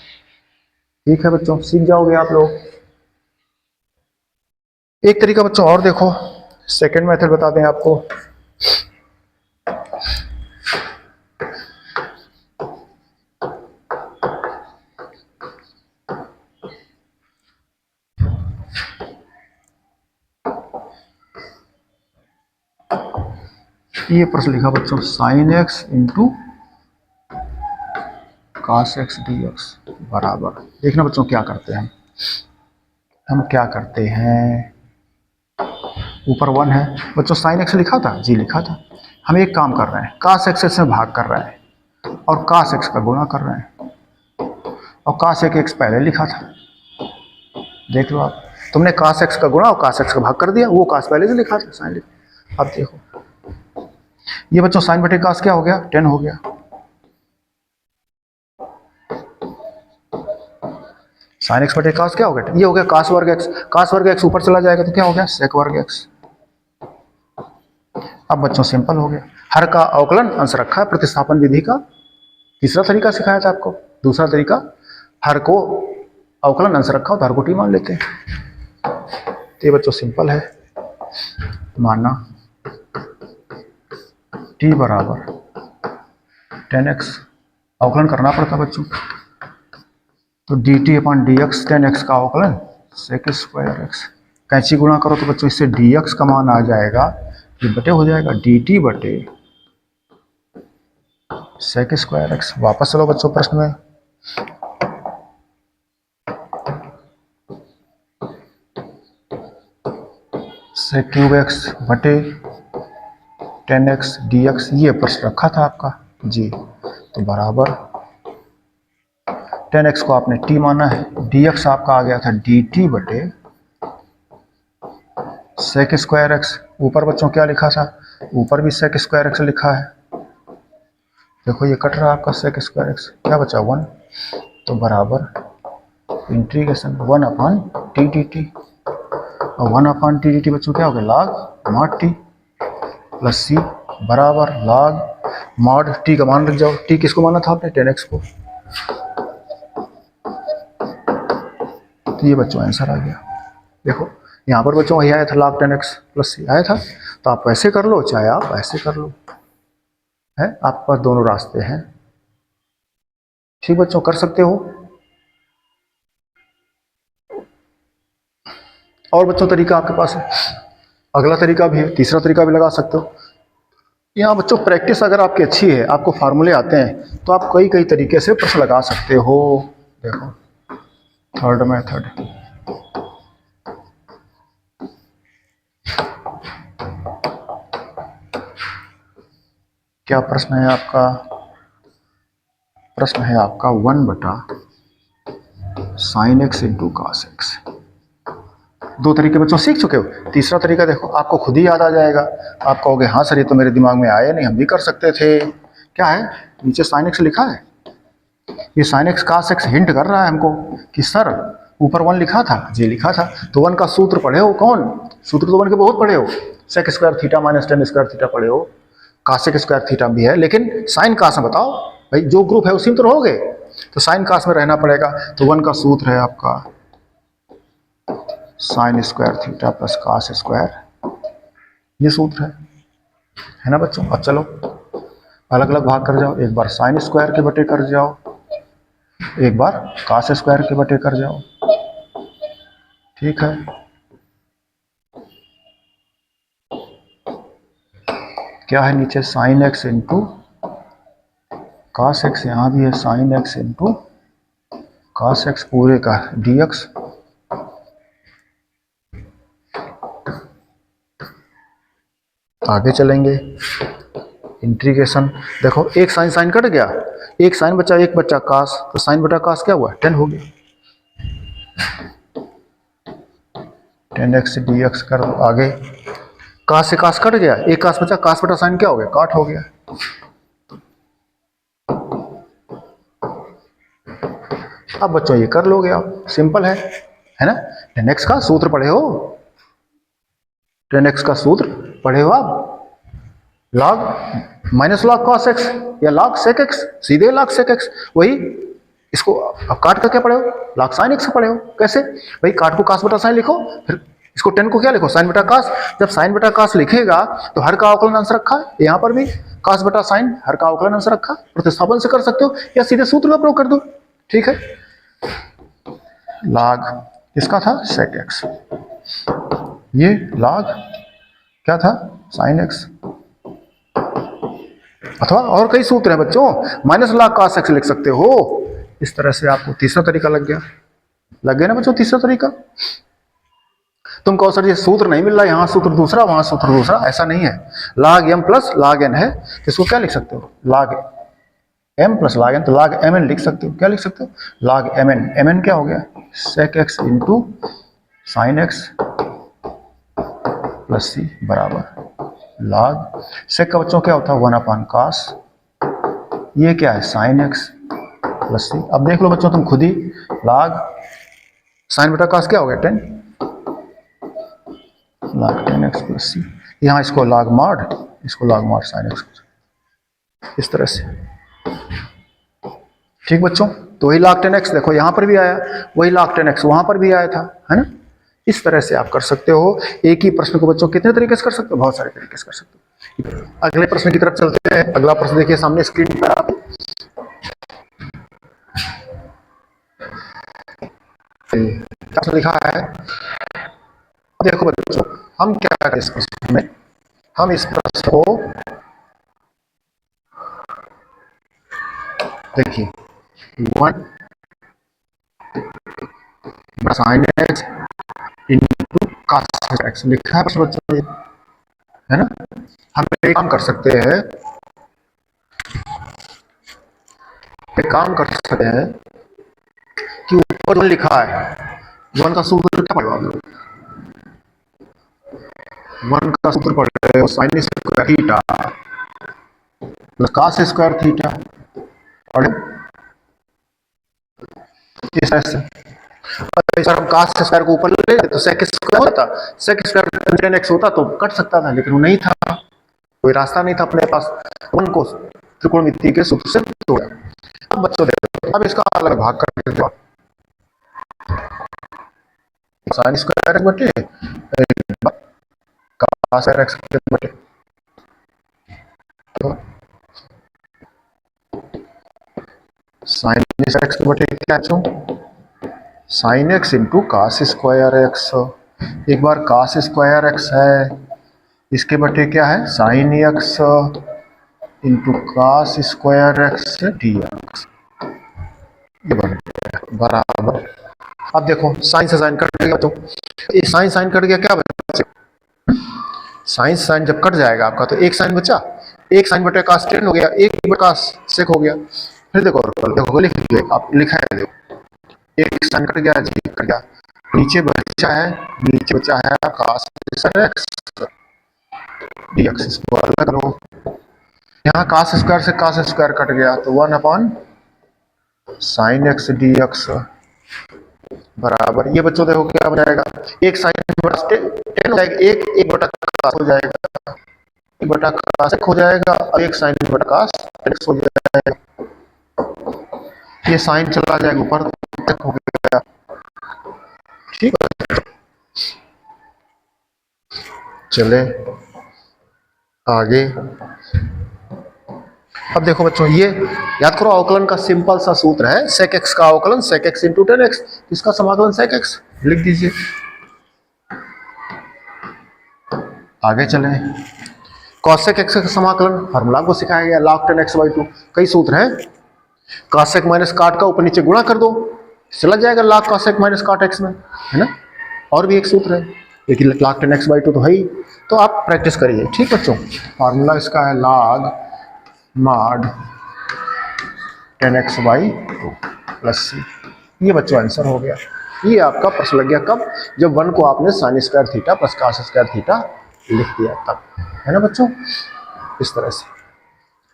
ठीक है बच्चों, सीख जाओगे आप लोग। एक तरीका बच्चों और देखो, सेकंड मेथड बता दें आपको। ये प्रश्न लिखा बच्चों, sine x into cos x dx बराबर, देखना बच्चों क्या करते हैं हम क्या करते हैं, ऊपर 1 है बच्चों, साइन एक्स लिखा था, जी लिखा था। हम एक काम कर रहे हैं, कास एक्स में भाग कर रहे हैं और कास एक्स का गुणा कर रहे हैं, और कास एक्स पहले लिखा था, देख लो आप, तुमने कास एक्स का गुणा और कास एक्स का भाग कर दिया, वो कास पहले से लिखा था, साइन लिखा। अब देखो ये बच्चों साइन बटे कास क्या हो गया, 10 हो गया, साइन एक्स बटे कास क्या हो गया, ये हो गया कास वर्ग एक्स, कास वर्ग एक्स ऊपर चला जाएगा तो क्या हो गया, सेक वर्ग एक्स। अब बच्चों सिंपल हो गया, हर का अवकलन अंश रखा है, प्रतिस्थापन विधि का तीसरा तरीका सिखाया था आपको। दूसरा तरीका, हर को अवकलन अंश रखा हो तो हर को टी मान लेते हैं, तो ये बच्चों सिंपल है, मानना टी बराबर 10x, अवकलन करना पड़ता बच्चों, तो dt/dx 10x का अवकलन सेक स्क्वायर एक्स, कैंची गुणा करो तो बच्चों इससे dx का मान आ जाएगा, ये बटे हो जाएगा dt बटे सेक स्क्वायर एक्स। वापस चलो बच्चों प्रश्न में, सेक क्यूब एक्स बटे 10x dx, ये प्रश्न रखा था आपका जी, तो बराबर 10x को आपने t माना है, dx आपका आ गया था dt बटे सेक स्क्वायर एक्स। ऊपर बच्चों क्या लिखा था, ऊपर भी सेक स्क्वायर एक्स लिखा है, देखो ये कट रहा आपका सेक स्क्वायर एक्स, क्या बचा 1, तो बराबर इंटीग्रेशन 1/t dt, और 1/t dt बच्चों क्या हो गया, log mod t plus c बराबर लॉग मॉड टी का मान रख जाओ। टी किसको माना था आपने? 10x को। तो ये बच्चों आंसर आ गया। देखो यहाँ पर बच्चों वही आया था log 10x प्लस सी आया था। तो आप वैसे कर लो चाहे आप ऐसे कर लो, है आपके पास दोनों रास्ते हैं। ठीक बच्चों, कर सकते हो। और बच्चों तरीका आपके पास है, अगला तरीका भी है, तीसरा तरीका भी लगा सकते हो। यहाँ बच्चों प्रैक्टिस अगर आपकी अच्छी है, आपको फार्मूले आते हैं, तो आप कई कई तरीके से प्रश्न लगा सकते हो। देखो थर्ड मेथड, क्या प्रश्न है आपका? प्रश्न है आपका 1/sin x into cos x। दो तरीके बच्चों सीख चुके हो। तीसरा तरीका देखो, आपको खुद ही याद आ जाएगा। आप कहोगे हाँ सर ये तो मेरे दिमाग में आया नहीं, हम भी कर सकते थे। क्या है? नीचे sin x लिखा है, ये sin x cos x hint कर रहा है हमको कि सर ऊपर 1 लिखा था, जी लिखा था, तो 1 का सूत्र पढ़े हो? कौन सूत्र? तो 1 के बहुत पढ़े हो। sec square theta minus tan square theta पढ़े हो, cos स्क्वायर थीटा भी है, लेकिन साइन कास में बताओ भाई, जो ग्रुप है उसी में तो रहोगे, तो साइन कास में रहना पड़ेगा। तो 1 का सूत्र है आपका sine square theta plus cos square, ये सूत्र है ना बच्चों। अब चलो अलग अलग भाग कर जाओ, एक बार साइन स्क्वायर के बटे कर जाओ, एक बार cos स्क्वायर के बटे कर जाओ। ठीक है, क्या है नीचे? Sine x into cos x, यहाँ भी है sine x into cos x पूरे का dx। आगे चलेंगे, इंटीग्रेशन। देखो एक साइन साइन कट गया, एक साइन बचा एक बचा cos, तो साइन बटा cos क्या हुआ? 10 हो गया। 10x dx कर दो। आगे cos से cos कट गया, एक cos बचा, cos बटा साइन क्या हो गया? काट हो गया। अब बच्चों ये कर लोगे आप, सिंपल है ना। 10x का सूत्र पढ़े हो? 10x का सूत्र पढ़े हो आप? Log minus log cos x या लॉग sec x, सीधे लॉग sec x। वही इसको अब काट कर क्या पढ़े हो? लॉग साइन x पढ़े हो। कैसे भाई? काट को cos बटा साइन लिखो, फिर इसको 10 को क्या लिखो? साइन बटा cos। जब साइन बटा cos लिखेगा तो हर का अवकलन अंश रखा है, यहाँ पर भी cos बटा साइन हर का अवकलन अंश रखा। प्रतिस्थापन से कर सकते हो या सीधे सूत्र का प्रयोग कर दो। ठीक है, लॉग इसका था sec x, ये लॉग क्या था? Sine x। अथवा और कई सूत्र हैं बच्चों, माइनस लॉग cos x लिख सकते हो। इस तरह से आपको तीसरा तरीका लग गया ना बच्चों? तीसरा तरीका। तुम कहो सर ये सूत्र नहीं मिल रहा, यहाँ सूत्र दूसरा वहां सूत्र दूसरा, ऐसा नहीं है। log m plus log n है, इसको क्या लिख सकते हो? log m plus log n, तो log mn लिख सकते हो। क्या लिख सकते हो? log mn। mn क्या हो गया? sec x into sine x plus c बराबर log sec का बच्चों क्या होता है? 1/cos, ये क्या है? Sine x plus c. अब देख लो बच्चों तुम खुद ही, log साइन बटा cos क्या हो गया? 10, log 10x प्लस सी। यहाँ इसको log मॉड, इसको log मॉड साइन x, इस तरह से। ठीक बच्चों, तो वही log 10x देखो यहाँ पर भी आया, वही log 10x वहां पर भी आया था, है ना। इस तरह से आप कर सकते हो। एक ही प्रश्न को बच्चों कितने तरीके से कर सकते हो? बहुत सारे तरीके से कर सकते हो। अगले प्रश्न की तरफ चलते हैं। अगला प्रश्न देखिए सामने स्क्रीन पर आप, क्या लिखा है? देखो बच्चों हम क्या करें इस प्रश्न में, हम इस प्रश्न को देखिए 1 sign x into cos x लिखा है प्रश्न बच्चों, है ना। हम एक काम कर सकते हैं, कि ऊपर जो लिखा है 1 का सूत्र क्या पढ़ेगा? 1 का सूत्र पढ़ेगा sign square theta plus cos square theta, पढ़े इस तरह से। सर हम cos स्क्वायर को ऊपर ले जाते तो sec स्क्वायर होता, sec स्क्वायर 10x होता तो कट सकता था, लेकिन वो नहीं था, कोई रास्ता नहीं था अपने पास। 1 को त्रिकोणमिति के सूत्र से तोड़ा। अब बच्चों देखो, अब इसका अलग भाग करके दो, साइन स्क्वायर एक्स बटे cos एक्स बटे, तो साइन एक्स बटे क्या बच्चों, sine x into cos square x. एक बार कास स्क्वायर एक्स है, इसके बटे क्या है sine x into cos square x d x, ये बन गया बराबर। अब देखो साइन से साइन कट गया, तो ये साइन साइन कट गया, क्या बचा, साइन साइन जब कट जाएगा आपका तो एक साइन बचा, एक साइन बटे कास टेन हो गया, एक बटे कास सेक हो गया। फिर देखो देखो लिख लो, आप लिखा है देखो, एक साइन कट गया जी कट गया, नीचे बचा है, नीचे बचा है कास एक्स डी एक्स, इसको अलग करो, यहाँ कास स्क्वायर से कास स्क्वायर कट गया तो 1 upon sine x d x बराबर, ये बच्चों देखो क्या हो जाएगा, एक साइन बटा टेन हो जाएगा, एक बटा कास हो जाएगा, एक बटा कास हो जाएगा, और एक साइन बटा कास एक्स हो जाएगा, ये साइन चला जाएगा ऊपर तक हो गया, ठीक है। चले आगे, अब देखो बच्चों, ये याद करो अवकलन का सिंपल सा सूत्र है, सेक एक्स का अवकलन sec x into tan x, इसका समाकलन सेक एक्स लिख दीजिए। आगे चलें, कॉसेक एक्स का समाकलन फार्मूला को सिखाया गया, log 10x/2, कई सूत्र हैं, कॉसेक माइनस काट का ऊपर नीचे गुणा कर दो, चला जाएगा log कॉसेक माइनस काट एक्स में, है ना। और भी एक सूत्र है, लेकिन log 10x/2 तो है ही, तो आप प्रैक्टिस करिए, ठीक बच्चों। फार्मूला इसका है log mod 10x/2 plus c, ये बच्चों आंसर हो गया। ये आपका प्रश्न लग गया कब, जब 1 को आपने sign square theta plus cos square theta लिख दिया तब, है ना बच्चों, इस तरह से।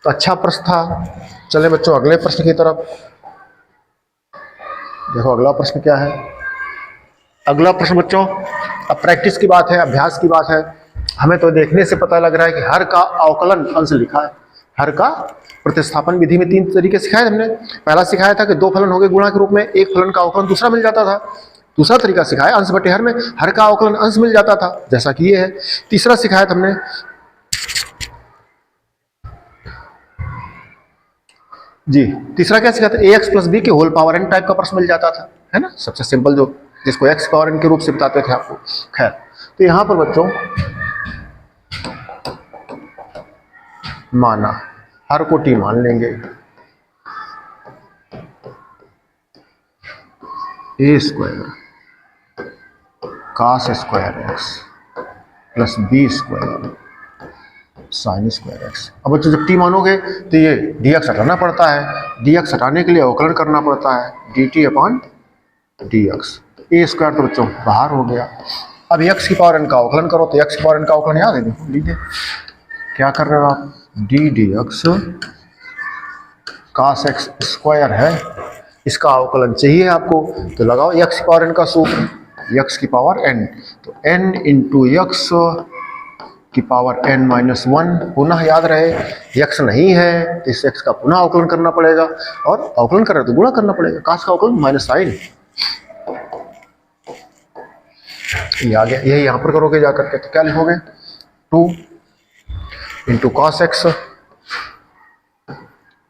तो अच्छा प्रश्न था। चले बच्चों अगले प्रश्न की तरफ, देखो अगला प्रश्न क्या है। अगला प्रश्न बच्चों, अब प्रैक्टिस की बात है, अभ्यास की बात है, हमें तो देखने से पता लग रहा है कि हर का अवकलन अंश लिखा है, हर का प्रतिस्थापन विधि में 3 तरीके सिखाए हमने। पहला सिखाया था कि 2 फलन हो गए गुणा के रूप में, एक फलन का अवकलन दूसरा मिल जाता था। दूसरा तरीका सिखाया अंश बटे हर में, हर का अवकलन अंश मिल जाता था, जैसा कि ये है। तीसरा सिखाया था हमने जी, तीसरा क्या सिखाया था, ax प्लस बी के होल पावर n टाइप का प्रश्न मिल जाता था, है ना, सबसे सिंपल, जो जिसको x पावर n के रूप से बताते थे आपको। खैर, तो यहां पर बच्चों माना, हर को टी मान लेंगे, a square cos square x plus b square sine square x. अब बच्चों जब टी मानोगे तो ये डी एक्स हटाना पड़ता है, डी एक्स हटाने के लिए अवकलन करना पड़ता है, d t upon d x. A square तो बच्चों बाहर हो गया। अब एक्स की पावर एन का अवकलन करो, तो एक्स की पावर एन का अवकलन याद है, लीजिए क्या कर रहे हो आप, डी डी एक्स कास एक्स स्क्वायर है, इसका अवकलन चाहिए आपको, तो लगाओ एक्स की पावर एन का सूत्र, एक्स की पावर एन, तो एन इंटू एक्स की पावर n माइनस 1, पुनः याद रहे x नहीं है तो इस x का पुनः अवकलन करना पड़ेगा, और अवकलन कर रहे तो गुणा करना पड़ेगा, काश का अवकलन माइनस साइन, ये आ गया। यही यहां पर करोगे जाकर के, तो क्या लिखोगे, 2 इंटू कॉस एक्स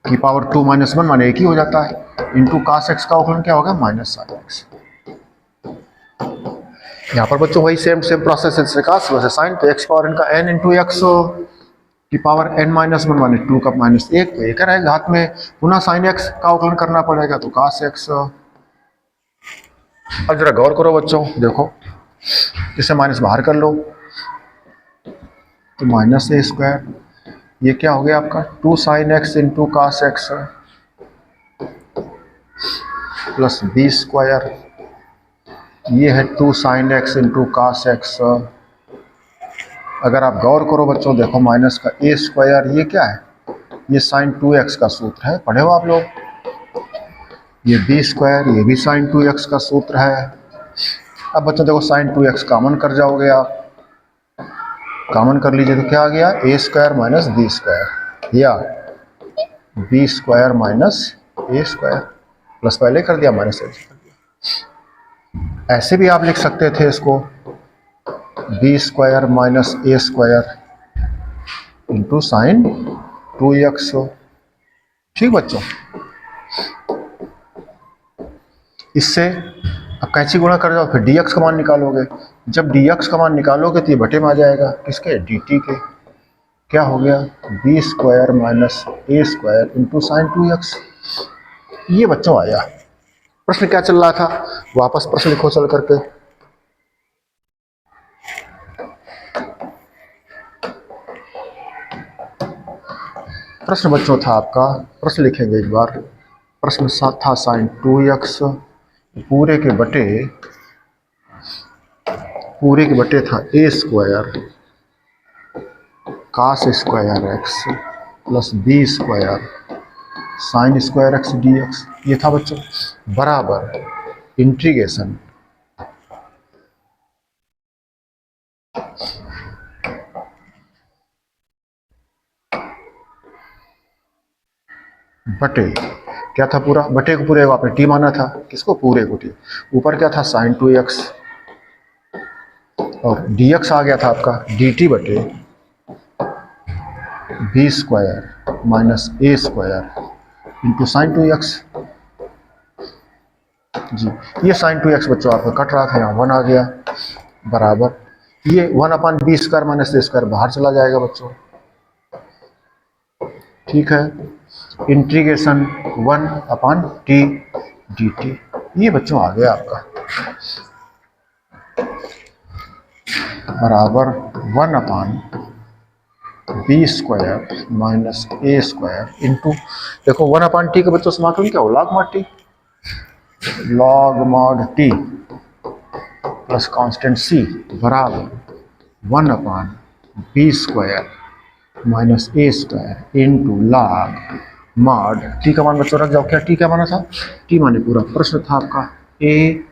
की पावर 2 माइनस 1 माने एक ही हो जाता है, इंटू कॉस एक्स का अवकलन क्या होगा, माइनस साइन एक्स। यहाँ पर बच्चों वही सेम प्रोसेस है, कास वैसे साइन, तो एक्स पावर n का n इंटू एक्स की पावर n माइनस 1 माने 2 का माइनस 1, तो एक रहेगा हाथ में, पुनः साइन एक्स का अवकलन करना पड़ेगा, तो कास एक्स। अब जरा गौर करो बच्चों, देखो इसे माइनस बाहर कर लो, तो माइनस ए स्क्वायर, ये क्या हो गया आपका 2 sine x into cos x plus b square, ये है 2 sine x into cos x. अगर आप गौर करो बच्चों, देखो माइनस का ए स्क्वायर, ये क्या है, ये साइन 2x का सूत्र है, पढ़े हो आप लोग, ये बी स्क्वायर, ये भी साइन 2x का सूत्र है। अब बच्चों देखो साइन 2x कॉमन कर जाओगे आप, कॉमन कर लीजिए तो क्या आ गया, ए स्क्वायर माइनस बी स्क्वायर, या B square minus a square, plus पहले कर दिया माइनस कर दिया। ऐसे भी आप लिख सकते थे इसको, B square minus a square into sine 2x। ठीक बच्चों, इससे अब कैंची गुणा कर जाओ, फिर dx का मान निकालोगे। जब dx का मान निकालोगे तो ये बटे में आ जाएगा किसके, dt के। क्या हो गया, B square minus a square into sine 2x। ये बच्चों आया। प्रश्न क्या चल रहा था, वापस प्रश्न लिखो चल करके। प्रश्न बच्चों था आपका, प्रश्न लिखेंगे एक बार। प्रश्न सात था साइन 2x पूरे के बटे था a square cos square x plus b square sine square x d x. ये था बच्चों, बराबर इंटीग्रेशन बटे, क्या था पूरा, बटे को पूरे को आपने टी माना था, किसको, पूरे को टी। ऊपर क्या था साइन 2x और dx आ गया था आपका dt बटे B square minus a square into sine 2x। जी, ये साइन 2x बच्चों आपका कट रहा था, यहाँ 1 आ गया, बराबर ये 1 upon b square minus a square बाहर चला जाएगा बच्चों। ठीक है, integration 1 upon t d t. ये बच्चों आ गया आपका बराबर 1 upon b square minus a square into, देखो 1 अपान टी के बच्चों समाकलन क्या हो, log mod t, log mod t plus constant c बराबर 1 upon b square minus a square into log mod t का मान बच्चों रख जाओ। क्या टी क्या माना था, टी माने पूरा। प्रश्न था आपका a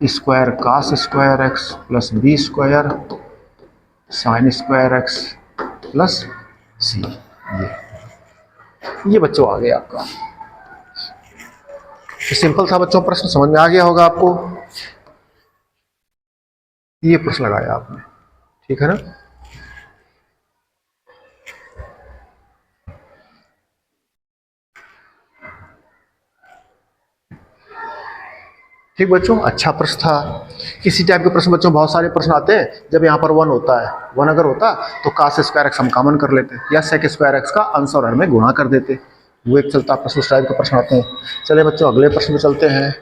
square cos square x plus b square sine square x plus c. ये बच्चों आ गया आपका। सिंपल था बच्चों, प्रश्न समझ में आ गया होगा आपको। ये प्रश्न लगाया आपने, ठीक है ना। ठीक बच्चों, अच्छा प्रश्न था। इसी टाइप के प्रश्न बच्चों बहुत सारे प्रश्न आते हैं जब यहाँ पर 1 होता है। 1 अगर होता तो कास स्क्वायर एक्स हम कॉमन कर लेते या सेक स्क्वायर एक्स का अंश और हर में गुणा कर देते। वो एक चलता प्रश्न, उस टाइप के प्रश्न आते हैं। चलिए बच्चों अगले प्रश्न में चलते हैं।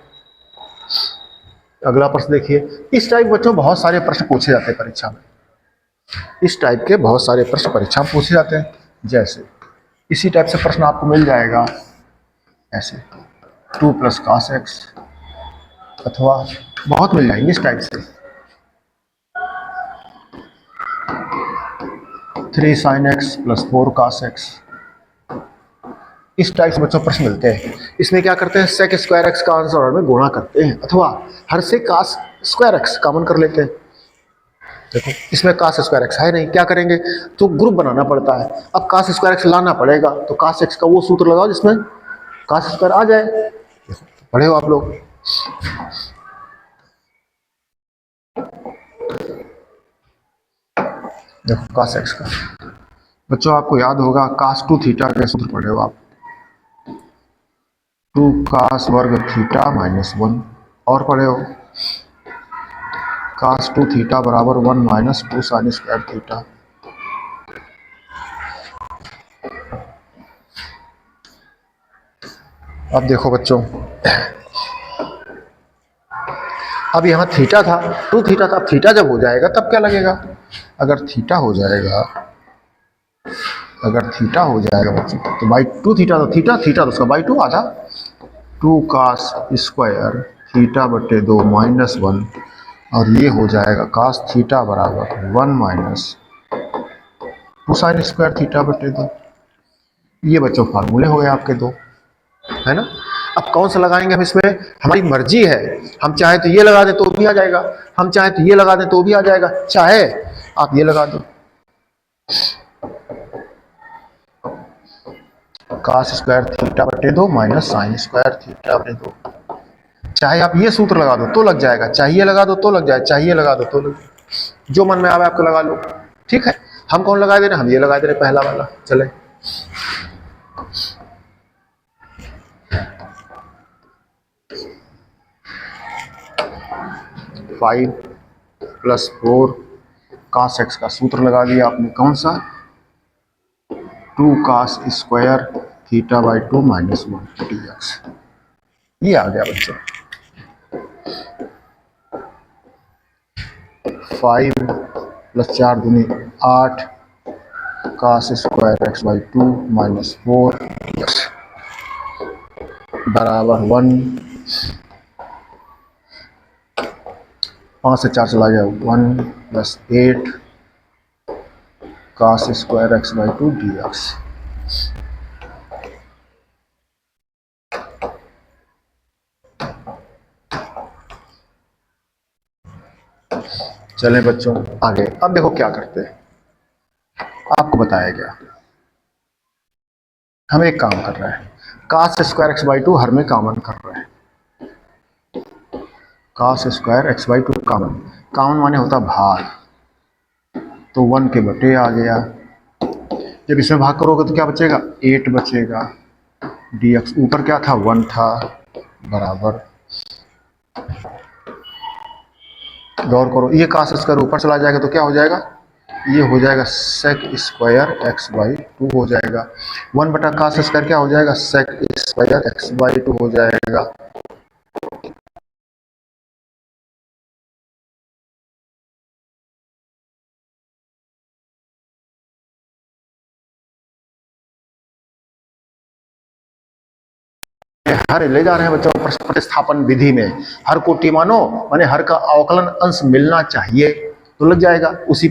अगला प्रश्न देखिए, इस टाइप बच्चों बहुत सारे प्रश्न पूछे जाते हैं परीक्षा में। इस टाइप के बहुत सारे प्रश्न परीक्षा में पूछे जाते हैं। जैसे इसी टाइप से प्रश्न आपको मिल जाएगा ऐसे 2 प्लस कास एक्स, अथवा बहुत मिल जाएंगे इस टाइप से 3 साइन एक्स प्लस 4 कास एक्स। इस टाइप से बच्चों प्रश्न मिलते हैं। इसमें क्या करते हैं, सेक स्क्वायर एक्स का आंसर और में गुणा करते हैं, अथवा हर से कास स्क्वायर एक्स कॉमन कर लेते हैं। देखो इसमें कास स्क्वायर एक्स है नहीं, क्या करेंगे, तो ग्रुप बनाना पड़ता है। अब कास स्क्वायर एक्स लाना पड़ेगा, तो कास एक्स का वो सूत्र लगाओ जिसमें कास स्क्वायर आ जाए। पढ़े हो आप लोग। देखो कास एक्स का बच्चों आपको याद होगा, कास 2 थीटा का सूत्र पढ़े हो आप, 2 कास वर्ग थीटा माइनस 1। और पढ़े हो कास 2 थीटा बराबर 1 माइनस 2 साइन स्क्वायर थीटा। अब देखो बच्चों, अब यहाँ थीटा था, 2 थीटा था। अब थीटा जब हो जाएगा तब क्या लगेगा, अगर थीटा हो जाएगा, अगर थीटा हो जाएगा बच्चों तो बाई 2 थीटा, तो थीटा थीटा तो उसका बाई 2 आधा, 2 कास स्क्वायर थीटा बटे 2 माइनस 1, और ये हो जाएगा कास थीटा बराबर 1 माइनस 2 साइन स्क्वायर थीटा बटे 2। ये बच्चों फार्मूले हो गए आपके दो, है ना। अब कौन सा लगाएंगे हम, इसमें हमारी मर्जी है। हम चाहे तो ये लगा दें तो भी आ जाएगा, हम चाहे तो ये लगा दें तो भी आ जाएगा, चाहे आप ये लगा दो। cos स्क्वायर थीटा बटे 2 माइनस साइन स्क्वायर थीटा बटे 2। चाहे आप ये सूत्र लगा दो तो लग जाएगा, चाहिए लगा दो तो लग जाए, चाहिए लगा दो तो लग जाए, जो मन में आवे आपको लगा लो। ठीक है, हम कौन लगा दे रहे, हम ये लगा दे रहे पहला वाला। चले 5 + 4 cos x का सूत्र लगा दिया आपने, कौन सा, 2 cos square theta by 2 minus 1 dx। ये आ गया बच्चों। 5 + 4 दूनी 8 cos square x by 2 minus 4 dx बराबर 1। 5 से 4 चला गया, 1 + 8 cos square x by 2 dx। चलें बच्चों आगे। अब देखो क्या करते हैं, आपको बताया गया, हम एक काम कर रहे हैं, cos स्क्वायर x बाई 2 हर में कॉमन कर रहे हैं, cos square x by 2 common, common माने होता भाग, तो 1 के बटे आ गया। जब इसमें भाग करोगे तो क्या बचेगा, 8 बचेगा dx, ऊपर क्या था 1 था, बराबर, गौर करो, ये cos स्क्वायर ऊपर चला जाएगा तो क्या हो जाएगा, ये हो जाएगा sec स्क्वायर x बाई 2 हो जाएगा। 1 बटा cos स्क्वायर क्या हो जाएगा, sec स्क्वायर x बाई 2 हो जाएगा। हर ले जा रहे हैं बच्चों प्रतिस्थापन विधि में, हर को टी मानो माने हर का अवकलन अंश मिलना चाहिए, तो लग जाएगा। उसी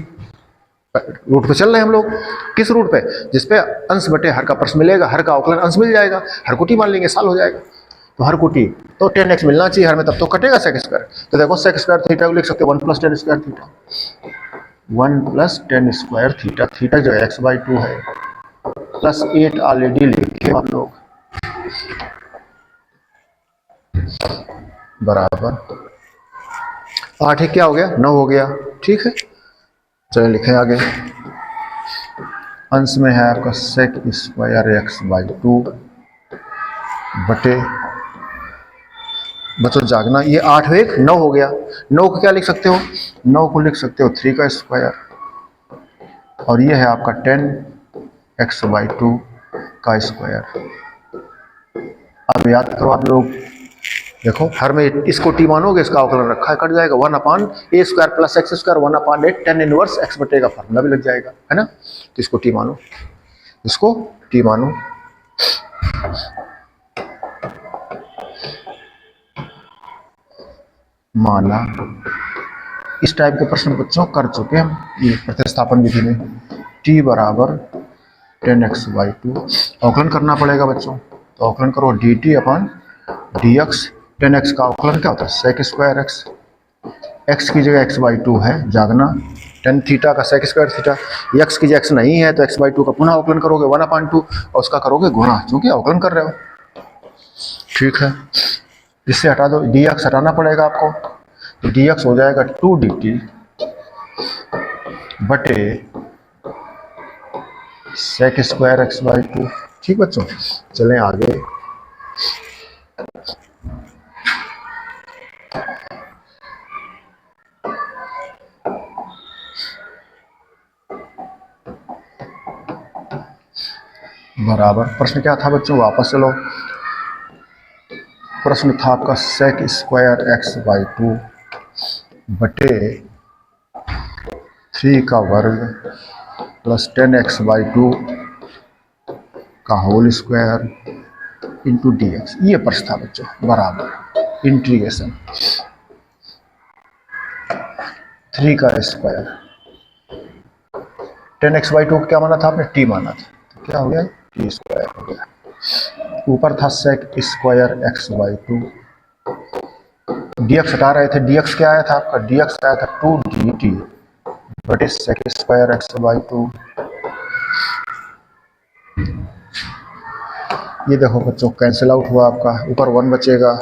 रूट पे चल रहे हैं हम लोग, किस रूट पे, जिसपे अंश बटे हर का प्रश्न मिलेगा, हर का अवकलन अंश मिल जाएगा, हर कोटि मान लेंगे, साल हो जाएगा। तो हर कोटि तो 10x मिलना चाहिए हर में, तब तो कटेगा सेक स्क्वायर। तो देखो सेक स्क्वायर थीटा को लिख सकते हो 1 + 10 square theta, 1 + 10 square theta, theta जो x बाई 2 है, प्लस 8 ऑलरेडी लिखे हम लोग, बराबर 8 है क्या हो गया, 9 हो गया। ठीक है, चलिए लिखें आगे। अंश में है आपका सेक स्क्वायर x बाई 2 बटे, बच्चों जागना, ये 8 1 9 हो गया, 9 को क्या लिख सकते हो, 9 को लिख सकते हो 3 का स्क्वायर, और ये है आपका 10x बाई 2 का स्क्वायर। अब याद करो आप लोग, देखो हर में इसको टी मानोगे, इसका अवकलन रखा है, कट जाएगा 1/a² + x² 1/8 tan inverse x बटे का फॉर्मूला भी लग जाएगा, है ना। तो इसको टी मानो, इसको टी मानो। माना, इस टाइप के प्रश्न बच्चों कर चुके हम ये प्रतिस्थापन विधि में। t बराबर 10x बाई 2, अवकलन करना पड़ेगा बच्चों, तो अवकलन करो dt/dx। 10x का अवकलन क्या होता है, सेक स्क्वायर x, x की जगह x बाई 2 है, जागना, 10 थीटा का सेक स्क्वायर थीटा, x की जगह x नहीं है तो x बाई 2 का पुनः अवकलन करोगे 1/2 और उसका करोगे गुणा, क्योंकि अवकलन कर रहे हो। ठीक है, इससे हटा दो, dx हटाना पड़ेगा आपको, तो dx हो जाएगा 2 dt बटे सेक स्क्वायर x बाई 2। ठीक बच्चों, चलें आगे। बराबर, प्रश्न क्या था बच्चों, वापस चलो, प्रश्न था आपका सेक स्क्वायर x बाई 2 बटे 3 का वर्ग प्लस 10x बाई 2 का होल स्क्वायर इंटू dx, ये प्रश्न था बच्चों, बराबर इंटीग्रेशन 3 का स्क्वायर, 10x बाई 2 क्या माना था आपने, t माना था, तो क्या हो गया, t स्क्वायर हो गया। ऊपर था sec square x by 2, dx हटा रहे थे, dx क्या आया था आपका, dx आया था 2 dt बटे सेक स्क्वायर x बाई 2। ये देखो बच्चों कैंसिल आउट हुआ आपका, ऊपर 1 बचेगा।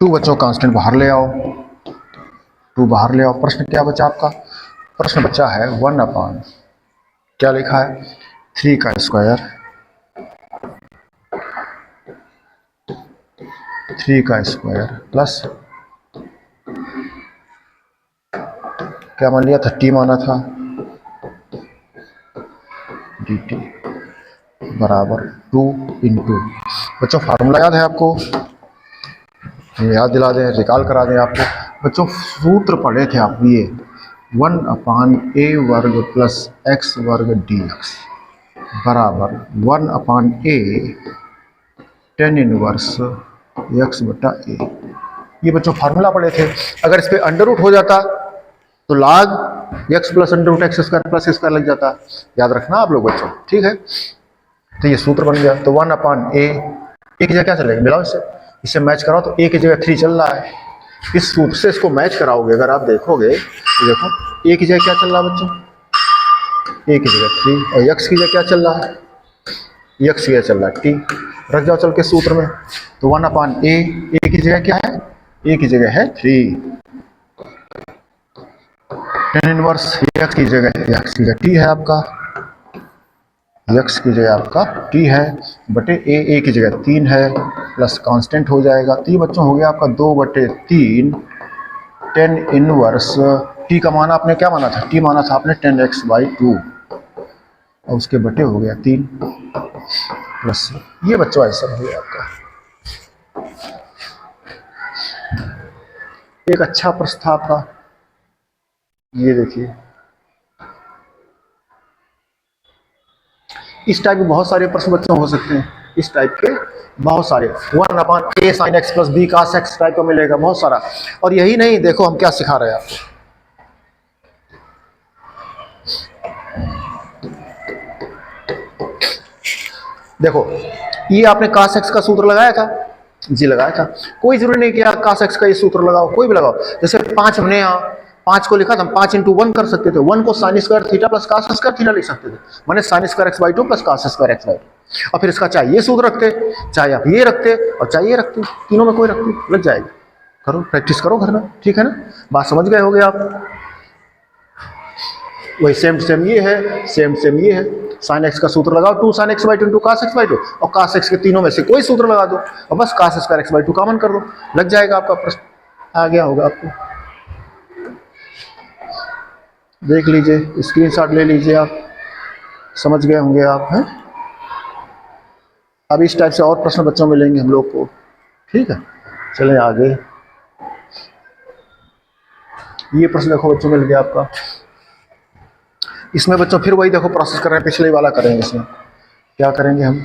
2 बच्चों कांस्टेंट बाहर ले आओ, 2 बाहर ले आओ। प्रश्न क्या बचा आपका? प्रश्न बचा है 1 अपान क्या लिखा है 3 का स्क्वायर, 3 का स्क्वायर प्लस क्या मान लिया था, टी माना था, डी टी बराबर 2 इंटू। बच्चों फार्मूला याद है आपको? याद दिला दें, रिकॉल करा दें आपको। बच्चों सूत्र पढ़े थे आप ये 1 अपान ए वर्ग प्लस एक्स वर्ग डी एक्स बराबर 1 अपान ए टेन इनवर्स एक्स बटा ए। ये बच्चों फार्मूला पढ़े थे। अगर इस पर अंडर रूट हो जाता तो log x plus under root x square plus square लग जाता। याद रखना आप लोग बच्चों, ठीक है। तो ये सूत्र बन गया। तो 1 अपान ए की जगह क्या चलेगा, मिलाओ इससे मैच कराओ तो ए की जगह 3 चल रहा है। इस सूत्र से इसको मैच कराओगे अगर आप देखोगे तो देखो ए की जगह क्या चल रहा है बच्चों, ए की जगह 3 और एक्स की जगह क्या चल रहा है, एक्स की जगह चल रहा है टी। रख जाओ चल के सूत्र में। तो 1 अपान ए की जगह क्या है, ए की जगह है 3, टेन इनवर्स एक्स की जगह टी है आपका, एक्स की जगह आपका टी है बटे ए की जगह 3 है प्लस कांस्टेंट हो जाएगा। तो ये बच्चों हो गया आपका 2/3 टेन इनवर्स टी का माना आपने क्या माना था, टी माना था आपने 10x/2 और उसके बटे हो गया 3 प्लस। ये बच्चों आंसर हो गया आपका। एक अच्छा प्रश्न था आपका, ये देखिए। इस टाइप के बहुत सारे प्रश्न बच्चों हो सकते हैं, इस टाइप के बहुत सारे। 1 upon a sine x plus b cos x type का मिलेगा बहुत सारा। और यही नहीं, देखो हम क्या सिखा रहे हैं आपको। देखो ये आपने कास एक्स का सूत्र लगाया था जी, लगाया था। कोई जरूरी नहीं कि यार कास एक्स का ये सूत्र लगाओ, कोई भी लगाओ। जैसे 5 हमने यहाँ 5 को लिखा था, 5 × 1 कर सकते थे। 1 को sine square theta plus cos square theta लिख सकते थे, माने sine square x/2 plus cos square x/2। और फिर इसका चाहे ये सूत्र रखते, चाहे आप ये रखते और चाहे ये रखते, तीनों में कोई रखते, लग जाएगा। करो, प्रैक्टिस करो घर में, ठीक है ना। बात समझ गए होगे आप। वही सेम ये है, सेम ये है। साइन एक्स का सूत्र लगाओ 2 sin x/2 × cos x/2 और cos x के तीनों में से कोई सूत्र लगा दो और बस cos स्क्वायर x/2 कॉमन कर दो, लग जाएगा आपका प्रश्न। आ गया होगा आपको, देख लीजिए, स्क्रीनशॉट ले लीजिए आप, समझ गए होंगे आप हैं। अब इस टाइप से और प्रश्न बच्चों मिलेंगे हम लोग को, ठीक है। चलें आगे। ये प्रश्न देखो बच्चों मिल गया आपका। इसमें बच्चों फिर वही देखो प्रोसेस कर रहे हैं, पिछले वाला करेंगे। इसमें क्या करेंगे हम,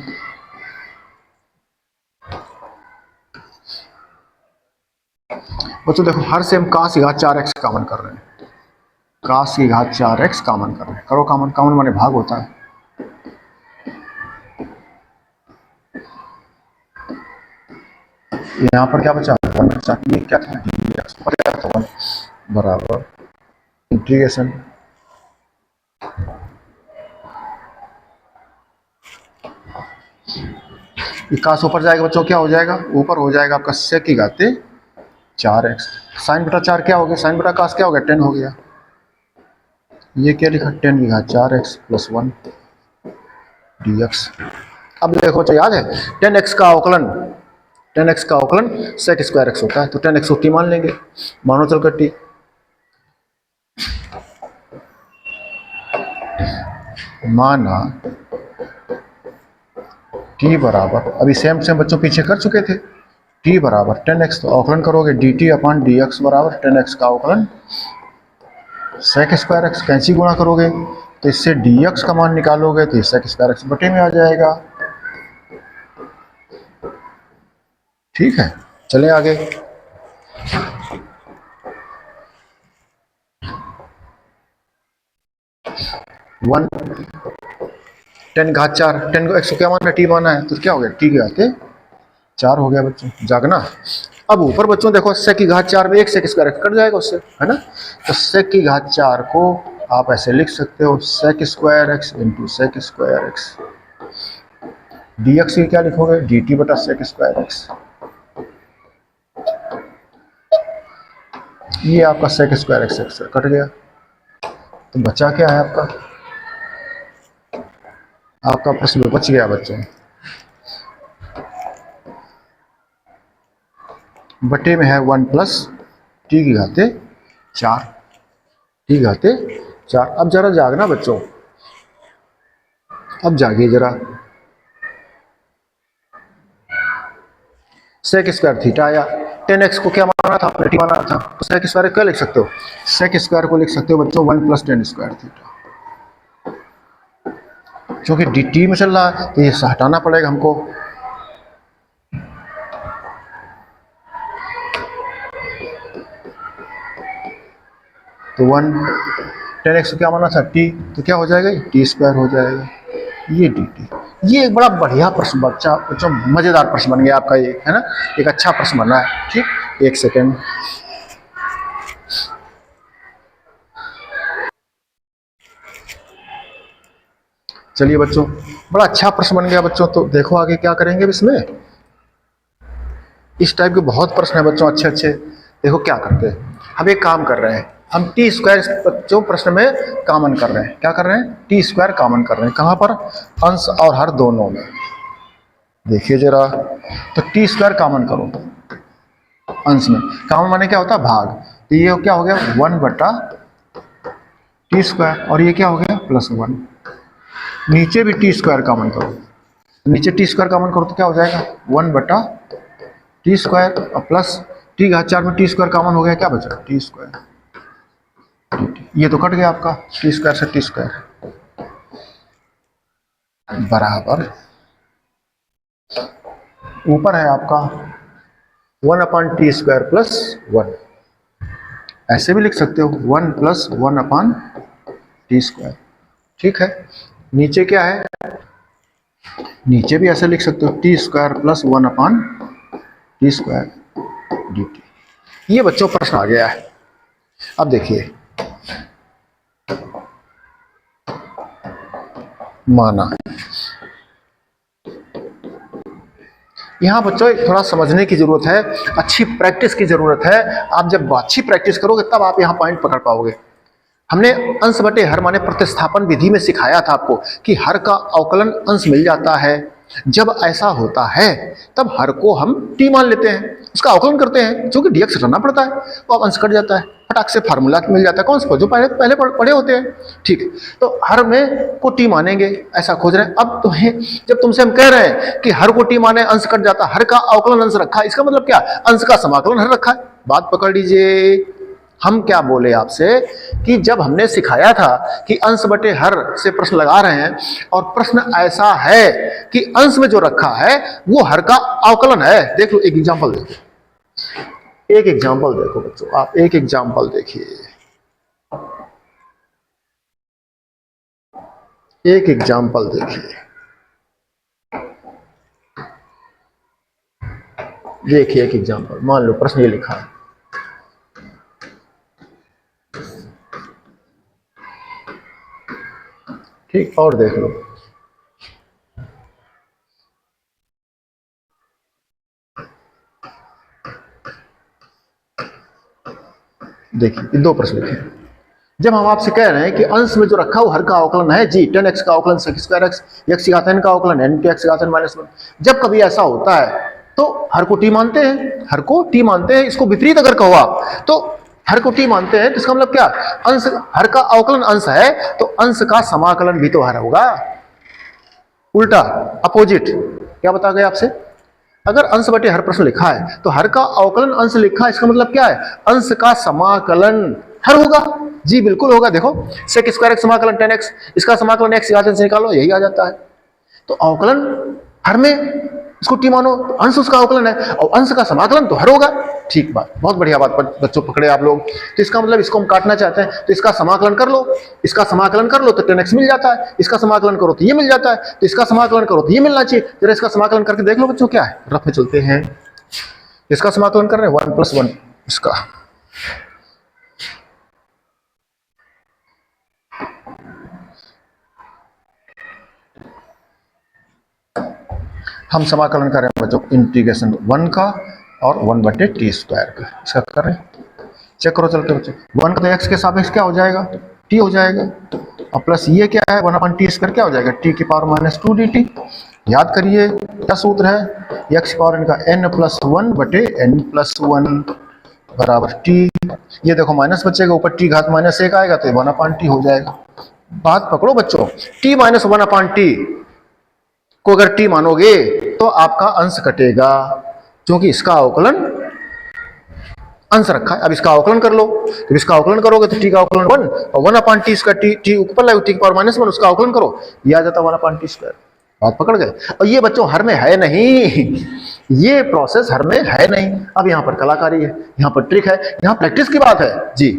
बच्चों देखो हर से हम cos की घात 4x कॉमन कर रहे हैं, cos की घात 4x कॉमन कर रहे हैं। करो कॉमन, कॉमन माने भाग होता है। यहाँ पर क्या बचा, ये क्या था, बराबर इंटीग्रेशन कास ऊपर जाएगा बच्चों, क्या हो जाएगा, ऊपर हो जाएगा आपका sec की घात 4x। साइन बटा 4 क्या हो गया, साइन बटा कास क्या हो गया, 10 हो गया। ये क्या लिखा, 10 की घात 4x प्लस 1 dx। अब देखो बच्चों याद है 10x का अवकलन, 10x का अवकलन sec स्क्वायर x होता है। तो 10x को t मान लेंगे, मानो चलकर t। माना t बराबर, अभी सेम बच्चों पीछे कर चुके थे, t बराबर 10x। तो अवकलन करोगे dt अपान dx बराबर 10x का अवकलन sec स्क्वायर x। कैंची गुणा करोगे तो इससे dx का मान निकालोगे तो sec स्क्वायर x बटे में आ जाएगा, ठीक है। चले आगे। 1 10 घात 4, 10 को x को क्या माना, t माना है, तो क्या हो गया, t की घात 4 हो गया बच्चों, जागना। अब ऊपर बच्चों देखो sec की घात 4 में एक sec स्क्वायर कट जाएगा उससे, है ना। तो sec की घात 4 को आप ऐसे लिख सकते हो sec square x into sec square x, d x की क्या लिखोगे डी टी बटा सेक स्क्वायर एक्स। ये आपका sec square x x cut गया, तो बचा क्या है आपका, आपका प्रश्न बच गया बच्चों, बटे में है 1 प्लस टी की घाते 4, टी की घाते 4। अब जरा जागना बच्चों, अब जागिए जरा, सेक स्क्वायर थीटा आया, 10x को क्या माना था आपने, टी माना था, तो सेक स्क्वायर क्या लिख सकते हो, सेक स्क्वायर को लिख सकते हो बच्चों 1 प्लस 10 स्क्वायर थीटा। क्योंकि डी टी में चल रहा है तो ये हटाना पड़ेगा हमको, तो 10x को क्या माना था टी, तो क्या हो जाएगा टी स्क्वायर हो जाएगा, ये डी टी। ये एक बड़ा बढ़िया प्रश्न बच्चा बच्चों, मजेदार प्रश्न बन गया आपका ये, है ना, एक अच्छा प्रश्न बना है। ठीक, एक सेकेंड, चलिए बच्चों, बड़ा अच्छा प्रश्न बन गया बच्चों। तो देखो आगे क्या करेंगे इसमें, इस टाइप के बहुत प्रश्न है बच्चों अच्छे अच्छे। देखो क्या करते हैं, हम एक काम कर रहे हैं, हम टी स्क्वायर बच्चों प्रश्न में कॉमन कर रहे हैं, क्या कर रहे हैं, टी स्क्वायर कॉमन कर रहे हैं, कहाँ पर, अंश और हर दोनों में। देखिए जरा, तो टी स्क्वायर कॉमन करो अंश में, कॉमन माने क्या होता है भाग, तो ये क्या हो गया 1 बटा टी स्क्वायर, और ये क्या हो गया +1, नीचे भी टी स्क्वायर कॉमन करो, नीचे टी स्क्वायर कॉमन करो तो क्या हो जाएगा 1 बटा टी स्क्वायर और प्लस टी घात 4 में टी स्क्वायर कॉमन हो गया, क्या बचा टी स्क्वायर, ये तो कट गया आपका, टी स्क्वायर से टी स्क्वायर बराबर, ऊपर है आपका 1/t स्क्वायर प्लस 1, ऐसे भी लिख सकते हो 1 प्लस 1/t स्क्वायर। ठीक है, नीचे क्या है, नीचे भी ऐसे लिख सकते हो T square plus 1/t square dt। ये बच्चों प्रश्न आ गया है। अब देखिए, माना, यहाँ बच्चों थोड़ा समझने की जरूरत है, अच्छी प्रैक्टिस की जरूरत है। आप जब अच्छी प्रैक्टिस करोगे तब आप यहाँ पॉइंट पकड़ पाओगे। हमने अंश बटे हर माने प्रतिस्थापन विधि में सिखाया था आपको कि हर का अवकलन अंश मिल जाता है। जब ऐसा होता है तब हर को हम टी मान लेते हैं, उसका अवकलन करते हैं, क्योंकि डीएक्स हटाना पड़ता है, तो अब अंश कट जाता है, फटाक से फार्मूला मिल जाता है, कौन सा जो पहले पहले पढ़े होते हैं। ठीक, तो हर में को टी मानेंगे, ऐसा खोज रहे हैं। अब तो है, जब तुमसे हम कह रहे हैं कि हर को टी माने अंश कट जाता, हर का अवकलन अंश रखा, इसका मतलब क्या, अंश का समाकलन हर रखा है। बात पकड़ लीजिए, हम क्या बोले आपसे कि जब हमने सिखाया था कि अंश बटे हर से प्रश्न लगा रहे हैं और प्रश्न ऐसा है कि अंश में जो रखा है वो हर का अवकलन है। देख लो एक एग्जांपल देखो, एक एग्जांपल देखो बच्चों, आप एक एग्जांपल देखिए, एक एग्जांपल देखिए, देखिए एक एग्जांपल, मान लो प्रश्न ये लिखा है, ठीक, और देख लो, देखिए दो प्रश्न लिखे। जब हम आपसे कह रहे हैं कि अंश में जो रखा वो हर का अवकलन है जी, 10x का अवकलन sec स्क्वायर x, x की घात n का अवकलन n के x की घात n -1। जब कभी ऐसा होता है तो हर को टी मानते हैं, हर को टी मानते हैं। इसको विपरीत अगर कहो आप तो हर को टी मानते हैं, तो इसका मतलब क्या, अंश हर का अवकलन अंश है तो अंश का समाकलन भी तो हर होगा। उल्टा अपोजिट, क्या बता गए आपसे, अगर अंश बटे हर प्रश्न लिखा है तो हर का अवकलन अंश लिखा है, इसका मतलब क्या है, अंश का समाकलन हर होगा। जी बिल्कुल होगा। देखो सेक स्क्वायर एक्स समाकलन 10x, इसका समाकलन x घात n से निकालो, यही आ जाता है। तो अवकलन हर में इसको टी मानो, तो अंश उसका अवकलन है और अंश का समाकलन तो हर होगा। ठीक बात, बहुत बढ़िया बात बच्चों पकड़े आप लोग। तो इसका मतलब इसको हम काटना चाहते हैं तो इसका समाकलन कर लो, इसका समाकलन कर लो तो 10x मिल जाता है, इसका समाकलन करो तो ये मिल जाता है, तो इसका समाकलन करो तो ये मिलना चाहिए। जरा इसका समाकलन करके देख लो बच्चों, क्या है, रफ में चलते हैं, इसका समाकलन कर रहे हैं 1 + 1, इसका हम समाकलन कर रहे हैं बच्चों इंटीग्रेशन 1 का और 1/t² का, इसका कर रहे हैं। चेक करो चल के बच्चों, 1 का तो x के सापेक्ष क्या हो जाएगा, t हो जाएगा, और प्लस ये क्या है 1/t² क्या हो जाएगा, t⁻⁻2 dt। याद करिए क्या सूत्र है, x पावर इनका n+1/n+1 बराबर t। ये देखो माइनस बचेगा, ऊपर t घात -1 आएगा तो 1/t हो जाएगा। बात पकड़ो बच्चों, t-1/t को अगर t मानोगे तो आपका अंश कटेगा, क्योंकि इसका अवकलन अंश रखा है। अब इसका अवकलन कर लो, जब इसका अवकलन करोगे तो t का अवकलन 1 और 1/t इसका t ऊपर लाओ t⁻⁻1, उसका अवकलन करो, ये आ जाता 1/t²। बात पकड़ गए। और ये बच्चों हर में है नहीं, ये प्रोसेस हर में है नहीं। अब यहाँ पर कलाकारी है, यहाँ पर ट्रिक है, यहाँ प्रैक्टिस की बात है जी।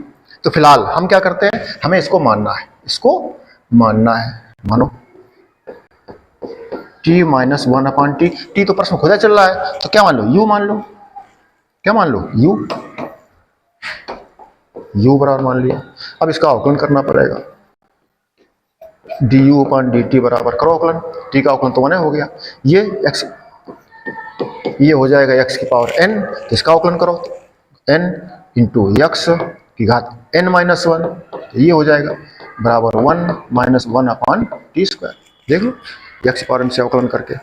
तो फिलहाल हम क्या करते हैं, हमें इसको मानना है, इसको मानना है। मानो t-1/t, t तो प्रश्न खुदा चल रहा है, तो क्या मान लो, u मान लो। क्या मान लो, u बराबर मान लिया। अब इसका अवकलन करना पड़ेगा, du/dt बराबर करो अवकलन, t का अवकलन तो 1 हो गया, ये x, ये हो जाएगा x की पावर n, तो इसका अवकलन करो n × x की घात n-1, तो ये हो जाएगा बराबर 1 - 1/t²। देख लो x की पावर n से अवकलन करके,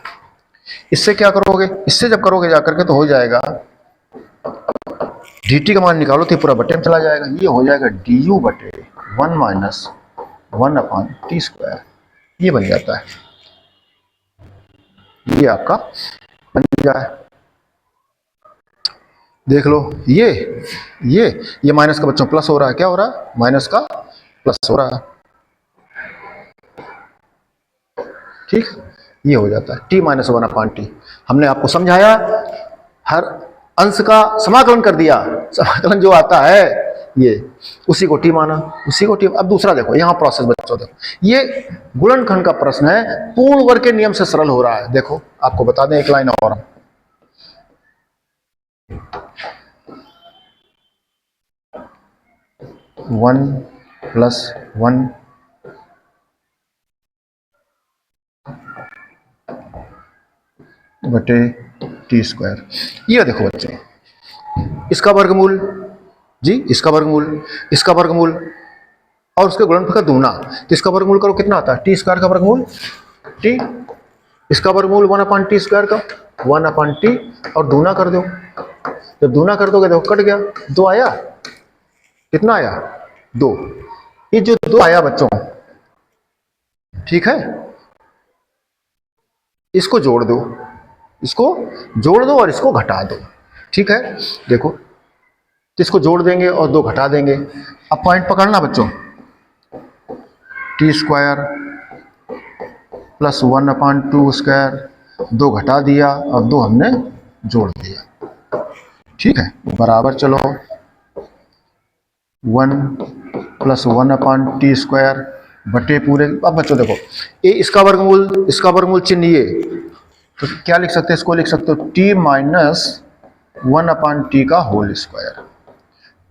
इससे क्या करोगे, इससे जब करोगे जाकर के तो हो जाएगा dt का मान निकालो तो पूरा बटे में चला जाएगा, ये हो जाएगा du/1 - 1/t²। ये बन जाता है, ये आपका बन जाए। देख लो ये माइनस का बच्चों प्लस हो रहा है, क्या हो रहा है, माइनस का प्लस हो रहा है, ठीक। ये हो जाता है t-1/t। हमने आपको समझाया, हर अंश का समाकलन कर दिया, समाकलन जो आता है ये उसी को t माना, उसी को t। अब दूसरा देखो, यहाँ प्रोसेस बच्चों देखो, ये गुणनखंड का प्रश्न है, पूर्ण वर्ग के नियम से सरल हो रहा है। देखो आपको बता दें एक लाइन और, 1+1 बटे t²। ये देखो बच्चों, इसका वर्गमूल जी, इसका वर्गमूल और उसके गुणनफल का दूना, तो इसका वर्गमूल करो कितना आता है, t² का वर्गमूल t, इसका वर्गमूल 1/t² का 1/t, और दूना कर दो। जब दूना कर दोगे देखो कट गया, 2 आया, कितना आया 2। ये जो 2 आया बच्चों, ठीक है, इसको जोड़ दो, और इसको घटा दो, ठीक है। देखो तो इसको जोड़ देंगे और 2 घटा देंगे। अब पॉइंट पकड़ना बच्चों, t² + 1/2², 2 घटा दिया और 2 हमने जोड़ दिया, ठीक है, बराबर चलो 1 + 1/t² बटे पूरे। अब बच्चों देखो, ये इसका वर्गमूल चिन्ह, ये तो क्या लिख सकते हैं, इसको लिख सकते हो t-1/t का होल स्क्वायर,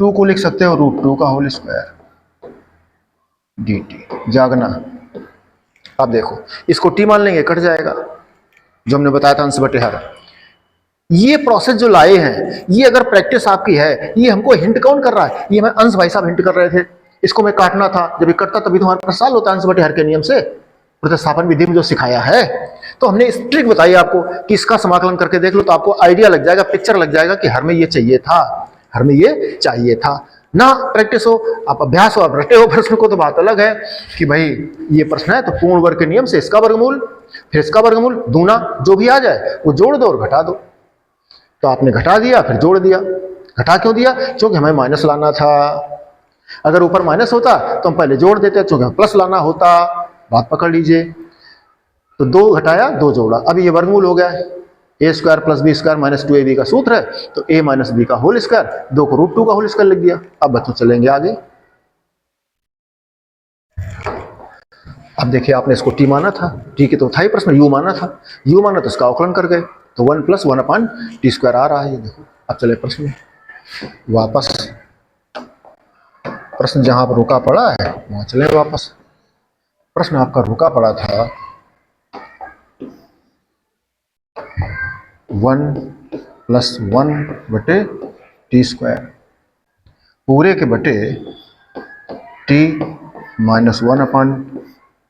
2 को लिख सकते हो √2 का होल स्क्वायर dt। जागना, अब देखो इसको t मान लेंगे, कट जाएगा, जो हमने बताया था अंश बटे हर। ये प्रोसेस जो लाए हैं, ये अगर प्रैक्टिस आपकी है, ये हमको हिंट कौन कर रहा है, ये हमें अंश भाई साहब हिंट कर रहे थे। इसको मैं काटना था, जब ये कटता तभी तुम्हारा प्रश्न सॉल्व होता है अंश बटे हर के नियम से, प्रतिस्थापन विधि में जो सिखाया है। तो हमने इस ट्रिक बताई आपको कि इसका समाकलन करके देख लो, तो आपको आइडिया लग जाएगा, पिक्चर लग जाएगा कि हर में ये चाहिए था, हर में ये चाहिए था ना। प्रैक्टिस हो, आप अभ्यास हो, आप रटे हो प्रश्न को, तो बात अलग है कि भाई ये प्रश्न है तो पूर्ण वर्ग के नियम से इसका वर्गमूल, फिर इसका वर्गमूल, दूना, जो भी आ जाए वो जोड़ दो और घटा दो। तो आपने घटा दिया फिर जोड़ दिया। घटा क्यों दिया, क्योंकि हमें माइनस लाना था। अगर ऊपर माइनस होता तो हम पहले जोड़ देते, क्योंकि हमें प्लस लाना होता। बात पकड़ लीजिए, तो 2 घटाया 2 जोड़ा, अब ये वर्गमूल हो गया है। a² + b² - 2ab का सूत्र है, तो a - b का होल स्क्वायर, 2 को √2 का होल स्क्वायर लिख दिया। अब बच्चों चलेंगे आगे। अब देखिए आपने इसको t माना था, t के तो था ही प्रश्न, u माना था, u माना तो इसका अवकलन कर गए, तो 1 + 1/t² आ रहा है ये देखो। अब चले प्रश्न में वापस, प्रश्न जहां पर रुका पड़ा है वहां चले वापस। प्रश्न आपका रुका पड़ा था 1 प्लस 1 बटे टी स्क्वायर पूरे के बटे टी माइनस 1 अपान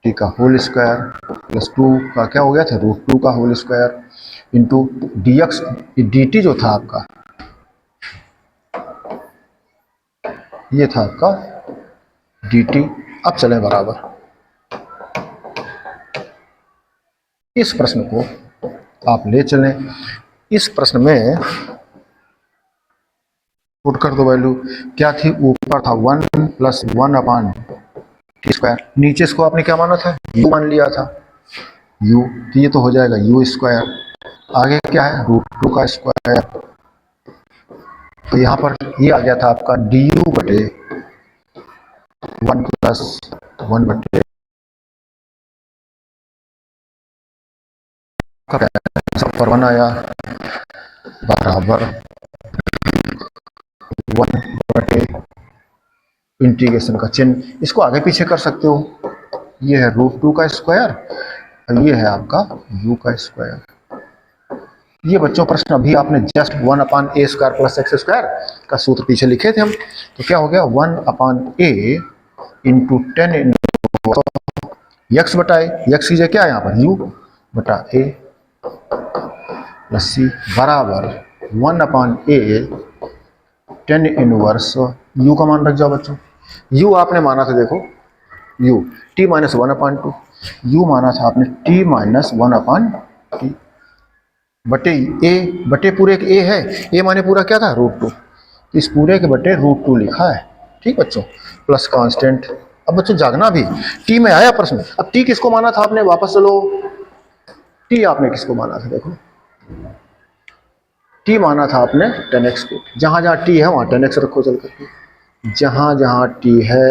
टी का होल स्क्वायर प्लस 2 का क्या हो गया था √2 का whole square into d x d t जो था आपका ये था आपका डी टी। अब चले बराबर इस प्रश्न को आप ले चलें। इस प्रश्न में पुट कर दो वैल्यू क्या थी ऊपर था 1 प्लस 1 अपान टी स्क्वायर नीचे इसको आपने क्या माना था u मान लिया था u तो ये तो हो जाएगा u स्क्वायर आगे क्या है √2 का स्क्वायर तो यहाँ पर ये आ गया था आपका du बटे 1 प्लस 1 बटे सब पर 1 आया बराबर 1 बटे इंटीग्रेशन का चिन्ह इसको आगे पीछे कर सकते हो ये है √2 का स्क्वायर और ये है आपका u का स्क्वायर। ये बच्चों प्रश्न अभी आपने जस्ट 1 अपान ए स्क्वायर प्लस एक्स स्क्वायर का सूत्र पीछे लिखे थे हम तो क्या हो गया 1 अपान ए इंटू 10 एक्स बटा एक्स की जगह क्या है यहाँ पर u बटा ए प्लस सी बराबर 1 अपान ए 10 इनवर्स u का मान रख जाओ बच्चों u आपने माना था देखो u t माइनस 1 अपान 2 u माना था आपने t माइनस 1 अपान टी बटे ए बटे पूरे के ए है ए माने पूरा क्या था √2 तो इस पूरे के बटे √2 लिखा है ठीक बच्चों प्लस कांस्टेंट। अब बच्चों जागना भी टी में आया प्रश्न अब टी किसको माना था आपने वापस चलो टी आपने किसको माना था देखो टी माना था आपने 10x को जहां जहां टी है वहां 10x रखो चल करके जहां जहां टी है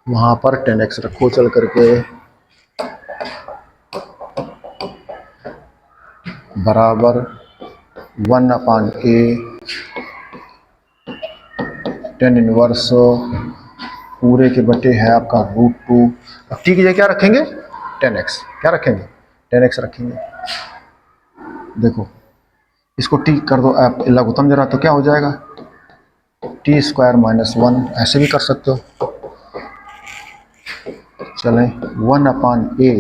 वहां पर 10x रखो चल करके बराबर 1 अपान ए 10 इनवर्स पूरे के बटे है आपका √2 अब टी की जगह क्या रखेंगे 10x क्या रखेंगे 10x रखेंगे देखो इसको टी कर दो आप लघुत्तम जरा तो क्या हो जाएगा टी स्क्वायर माइनस 1 ऐसे भी कर सकते हो चलें 1 अपान ए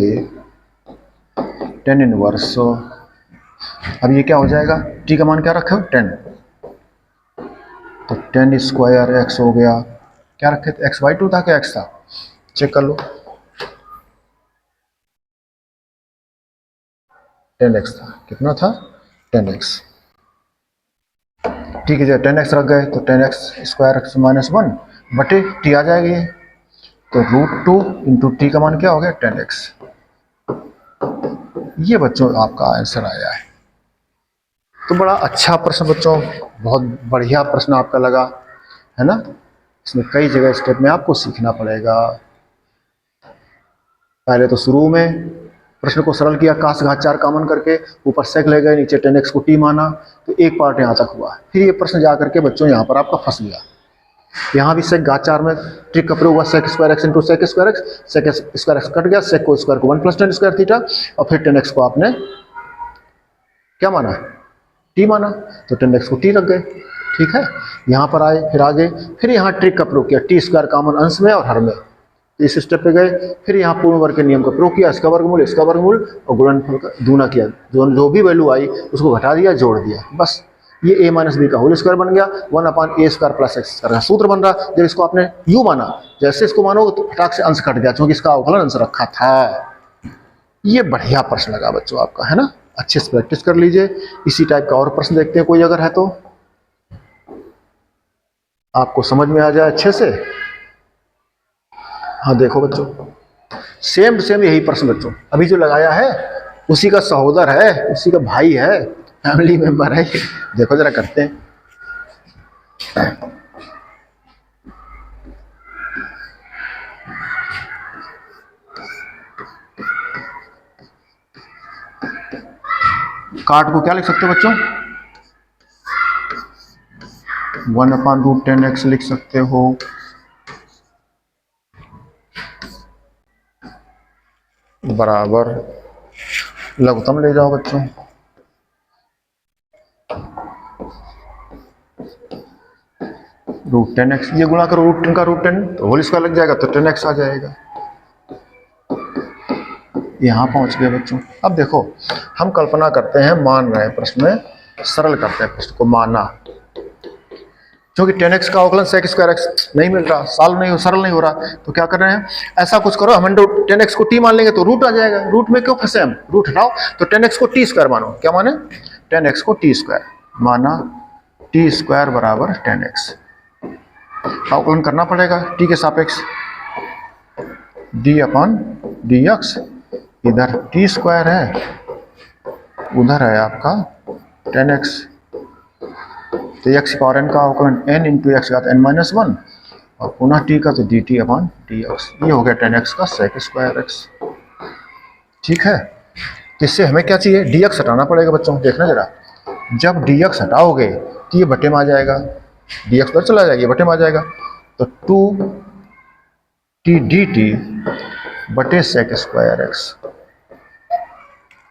10 इनवर्स अब ये क्या हो जाएगा टी का मान क्या रखे हो 10 तो 10 स्क्वायर एक्स हो गया क्या रखे थे x/2 था क्या x था चेक कर लो 10x था कितना था 10x ठीक है जब 10x रख गए तो 10x स्क्वायर एक्स माइनस 1 बटे टी आ जाएगी ये तो √2 इंटू टी का मान क्या हो गया 10x ये बच्चों आपका आंसर आया है। तो बड़ा अच्छा प्रश्न बच्चों बहुत बढ़िया प्रश्न आपका लगा है ना इसमें कई जगह स्टेप में आपको सीखना पड़ेगा। पहले तो शुरू में प्रश्न को सरल किया काश घात 4 कॉमन करके ऊपर सेक ले गए नीचे 10x को टी माना तो एक पार्ट यहाँ तक हुआ फिर ये प्रश्न जा करके बच्चों यहाँ पर आपका फंस गया यहाँ भी सेक घात 4 में ट्रिक का प्रयोग हुआ sec square x into sec square x cut गया सेक को स्क्वायर को 1 प्लस 10 स्क्वायर थीटा और फिर 10x को आपने क्या माना टी माना तो 10x को टी रख गए ठीक है यहाँ पर आए फिर आगे फिर यहाँ ट्रिक का प्रयोग किया टी स्क्वायर कॉमन अंश में और हर में इस स्टेप पे गए फिर यहाँ पूर्ण वर्ग के नियम का प्रयोग किया इसका वर्गमूल और गुणनफल का दूना किया जो भी वैल्यू आई उसको घटा दिया जोड़ दिया बस ये a माइनस बी का होल स्क्वायर बन गया 1 अपान ए स्क्वायर प्लस एक्स स्क्वायर का सूत्र बन रहा जब इसको आपने u माना जैसे इसको मानोगे तो फटाक से अंश कट गया क्योंकि इसका अवकलन अंश रखा था। ये बढ़िया प्रश्न लगा बच्चों आपका है ना अच्छे से प्रैक्टिस कर लीजिए इसी टाइप का और प्रश्न देखते हैं कोई अगर है तो आपको समझ में आ जाए अच्छे से। हाँ देखो बच्चों सेम टू सेम यही प्रश्न बच्चों अभी जो लगाया है उसी का सहोदर है उसी का भाई है फैमिली मेंबर है देखो जरा करते हैं काट को क्या लिख सकते हो बच्चों 1 अपान √10x लिख सकते हो बराबर लघुत्तम ले जाओ बच्चों रूट 10x, ये गुणा करो रूट 10 का रूट 10 तो होल स्क्वायर लग जाएगा तो 10x आ जाएगा। यहाँ पहुँच गए बच्चों। अब देखो हम कल्पना करते हैं, मान रहे हैं प्रश्न में, सरल करते हैं प्रश्न को, माना क्योंकि 10x का अवकलन sec स्क्वायर x नहीं मिल रहा, सॉल्व नहीं हो, सरल नहीं हो रहा, तो क्या कर रहे हैं, ऐसा कुछ करो, हम 10x को t मान लेंगे तो रूट आ जाएगा। रूट में क्यों फंसे हम, रूट हटाओ, तो 10x को t स्क्वायर मानो। क्या माने, 10x को t स्क्वायर माना, t स्क्वायर बराबर 10x। अवकलन करना पड़ेगा t के सापेक्ष, d अपॉन dx, इधर t स्क्वायर है, उधर है आपका 10x, तो x पावर n का अवकलन n इंटू एक्स घात n माइनस 1 और पुनः t का तो dt अपॉन dx। ये हो गया 10x का sec स्क्वायर x। ठीक है, तो इससे हमें क्या चाहिए, dx हटाना पड़ेगा बच्चों। देखना जरा, जब dx हटाओगे तो ये बटे में आ जाएगा, dx पर चला जाएगा, ये बटे में आ जाएगा, तो 2t dt बटे sec स्क्वायर x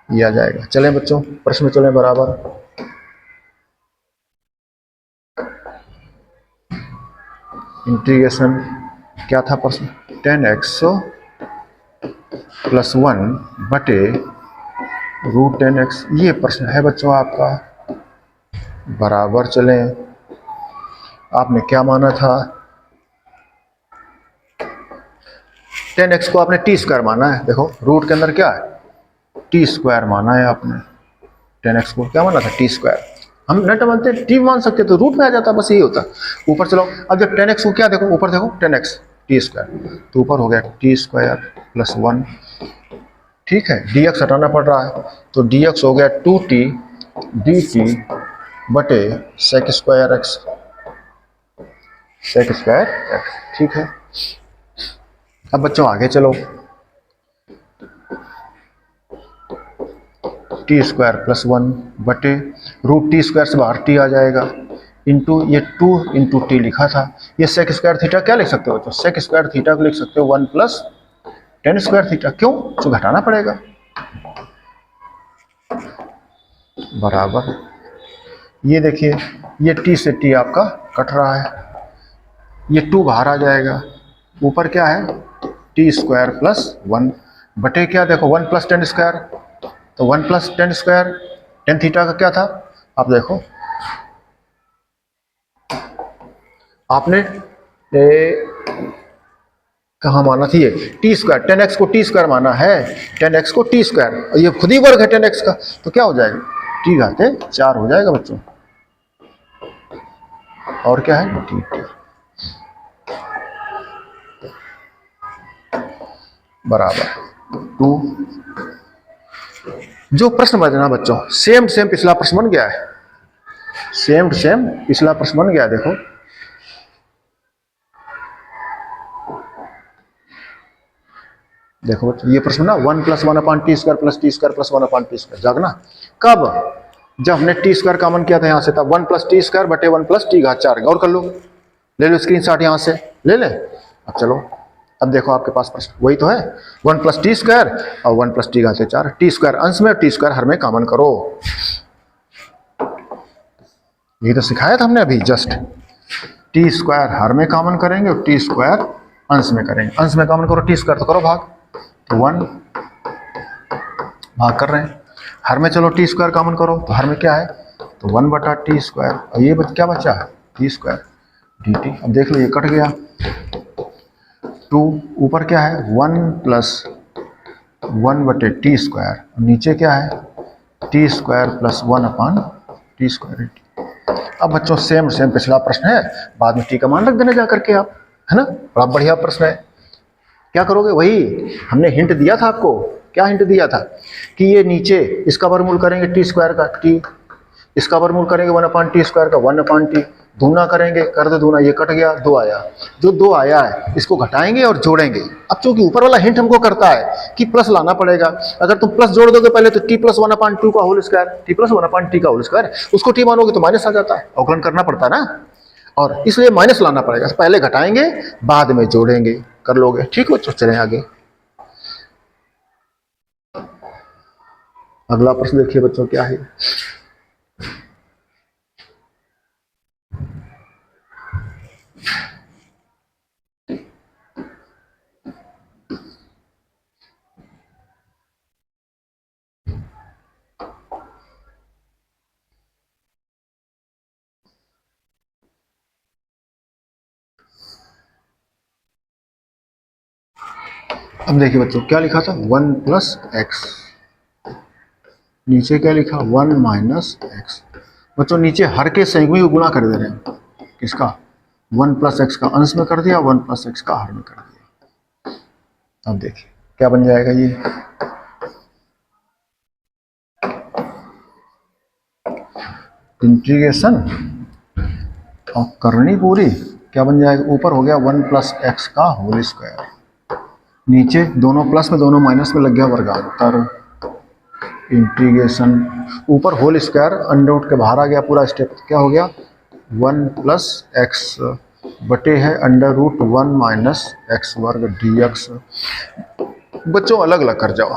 ये आ जाएगा। चलें बच्चों प्रश्न में चलें बराबर। इंटीग्रेशन क्या था प्रश्न, 10x प्लस 1 बटे रूट 10x, ये प्रश्न है बच्चों आपका। बराबर चलें, आपने क्या माना था, 10x को आपने टी स्क्वायर माना है। देखो रूट के अंदर क्या है, टी स्क्वायर माना है आपने। 10x को क्या माना था, टी स्क्वायर। हम नट मानते टी मान सकते तो रूट में आ जाता, बस यही होता। ऊपर चलो, अब जब 10x को क्या देखो, ऊपर देखो 10x टी स्क्वायर, तो ऊपर हो गया टी स्क्वायर प्लस 1। ठीक है, dx हटाना पड़ रहा है, तो dx हो गया 2t dt बटे sec square x, sec square x। ठीक है, अब बच्चों आगे चलो, टी स्क्वायर प्लस 1 बटे रूट टी स्क्वायर से बाहर टी आ जाएगा, इंटू ये 2 इंटू टी लिखा था, ये सेक स्क्वायर थीटा क्या लिख सकते हो बच्चों, सेक स्क्वायर थीटा को लिख सकते हो 1 प्लस टेन स्क्वायर थीटा। क्यों, तो घटाना पड़ेगा, बराबर ये देखिए, ये टी से टी आपका कट रहा है, ये 2 बाहर आ जाएगा, ऊपर क्या है टी स्क्वायर प्लस 1 बटे क्या देखो 1 प्लस टेन स्क्वायर, तो 1 plus ten square, tan theta का क्या था, आप देखो आपने कहाँ माना थी, ये टी स्क्वायर, 10x को टी स्क्वायर माना है, 10x को टी स्क्वायर, और ये खुद ही वर्ग है 10x का, तो क्या हो जाएगा टी घाते 4 हो जाएगा बच्चों, और क्या है टी टी बराबर 2। जो प्रश्न बजना बच्चों सेम सेम पिछला प्रश्न बन गया है, सेम टू सेम पिछला प्रश्न बन गया। देखो देखो ये प्रश्न ना 1 plus 1 upon T square plus T square plus 1 upon T square, जागना कब, जब हमने टी स्क्वायर कॉमन किया था यहाँ से, तब 1 प्लस टी स्क्वायर बटे 1 प्लस टी घात 4। और कर लो, ले लो स्क्रीनशॉट यहाँ से ले ले। अब चलो, अब देखो आपके पास प्रश्न वही तो है, 1 प्लस टी स्क्वायर और 1 प्लस टी घात 4, टी स्क्वायर अंश में और टी स्क्वायर हर में कॉमन करो। ये तो सिखाया था हमने अभी जस्ट, टी स्क्वायर हर में कॉमन करेंगे और टी स्क्वायर अंश में करेंगे। अंश में कॉमन करो टी स्क्वायर, तो करो भाग, तो 1 भाग कर रहे हैं, हर में चलो टी स्क्वायर कॉमन करो, तो हर में क्या है, तो 1 बटा टी स्क्वायर, और ये क्या बचा है टी स्क्वायर डी टी। अब देख लो ये कट गया, 2 ऊपर क्या है 1 प्लस 1 बटे टी स्क्वायर, नीचे क्या है T square plus 1 upon T square. अब बच्चों सेम सेम पिछला प्रश्न है, बाद में टी का मान रख देना जा करके आप, है ना, बड़ा बढ़िया प्रश्न है। क्या करोगे, वही हमने हिंट दिया था आपको, क्या हिंट दिया था कि ये नीचे इसका वर्गमूल करेंगे टी स्क्वायर का टी, इसका वर्गमूल करेंगे 1 अपॉन टी स्क्वायर का 1 अपॉन टी, दूना करेंगे कर दे दूना, ये कट गया 2 आया, जो 2 आया है इसको घटाएंगे और जोड़ेंगे। अब चूंकि ऊपर वाला हिंट हमको करता है कि प्लस लाना पड़ेगा, अगर तुम प्लस जोड़ दोगे पहले तो टी प्लस 1 अपॉन 2 का whole square, t plus 1 upon t का होल स्क्वायर, उसको टी मानोगे तो माइनस आ जाता है, अवकलन करना पड़ता है ना, और इसलिए माइनस लाना पड़ेगा, पहले घटाएंगे बाद में जोड़ेंगे, कर लोगे ठीक हो। चलें आगे, अगला प्रश्न देखिए बच्चों क्या है, अब देखिए बच्चों क्या लिखा था 1 प्लस एक्स, नीचे क्या लिखा 1 माइनस एक्स। बच्चों नीचे हर के संयुग्मी को गुणा कर दे रहे हैं, किसका 1 प्लस एक्स का अंश में कर दिया, 1 प्लस एक्स का हर में कर दिया। अब देखिए क्या बन जाएगा ये, इंटीग्रेशन और करनी पूरी क्या बन जाएगा, ऊपर हो गया 1 प्लस एक्स का होल स्क्वायर, नीचे दोनों प्लस में दोनों माइनस में लग गया वर्गांतर, इंटीग्रेशन ऊपर होल स्क्वायर अंडर रूट के बाहर आ गया पूरा स्टेप, क्या हो गया 1 प्लस एक्स बटे है अंडर रूट 1 माइनस एक्स वर्ग डी एक्स। बच्चों अलग अलग कर जाओ,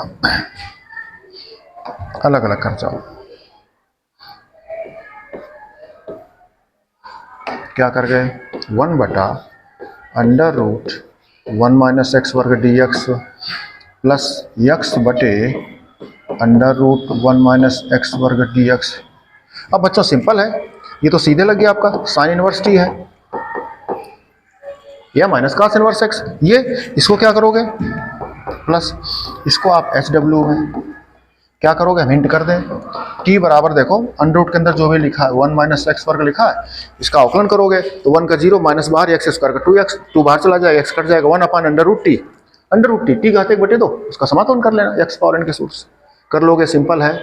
अलग अलग कर जाओ, क्या कर गए 1 बटा अंडर रूट 1 माइनस एक्स वर्ग डी एक्स प्लस एक्स बटे अंडर रूट 1 माइनस एक्स वर्ग डी एक्स। अब बच्चों सिंपल है, ये तो सीधे लग गया आपका साइन इनवर्स टी है या माइनस कास इनवर्स एक्स, ये इसको क्या करोगे प्लस, इसको आप एच डब्ल्यू में क्या करोगे, हिंट कर दें टी बराबर देखो अंडर रूट के अंदर जो भी लिखा है 1 माइनस एक्स वर्ग लिखा है, इसका अवकलन करोगे तो 1 का 0 माइनस बाहर एक्स स्क्वायर का 2x, 2 बाहर चला जाएगा एक्स कट जाएगा 1 अपॉन अंडर रूट टी घात 1 बटे 2 उसका समाकलन कर लेना एक्स पावर n के सूत्र से कर लोगे, सिंपल है।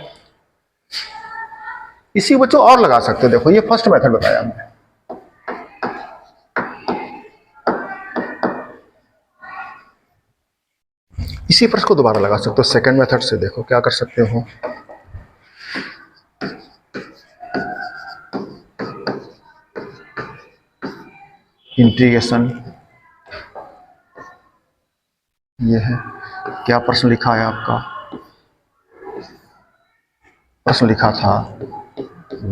इसी बच्चों और लगा सकते हो, देखो ये फर्स्ट मेथड बताया हमने, इसी प्रश्न को दोबारा लगा सकते हो सेकंड मेथड से, देखो क्या कर सकते हो, इंटीग्रेशन ये है, क्या प्रश्न लिखा है आपका, प्रश्न लिखा था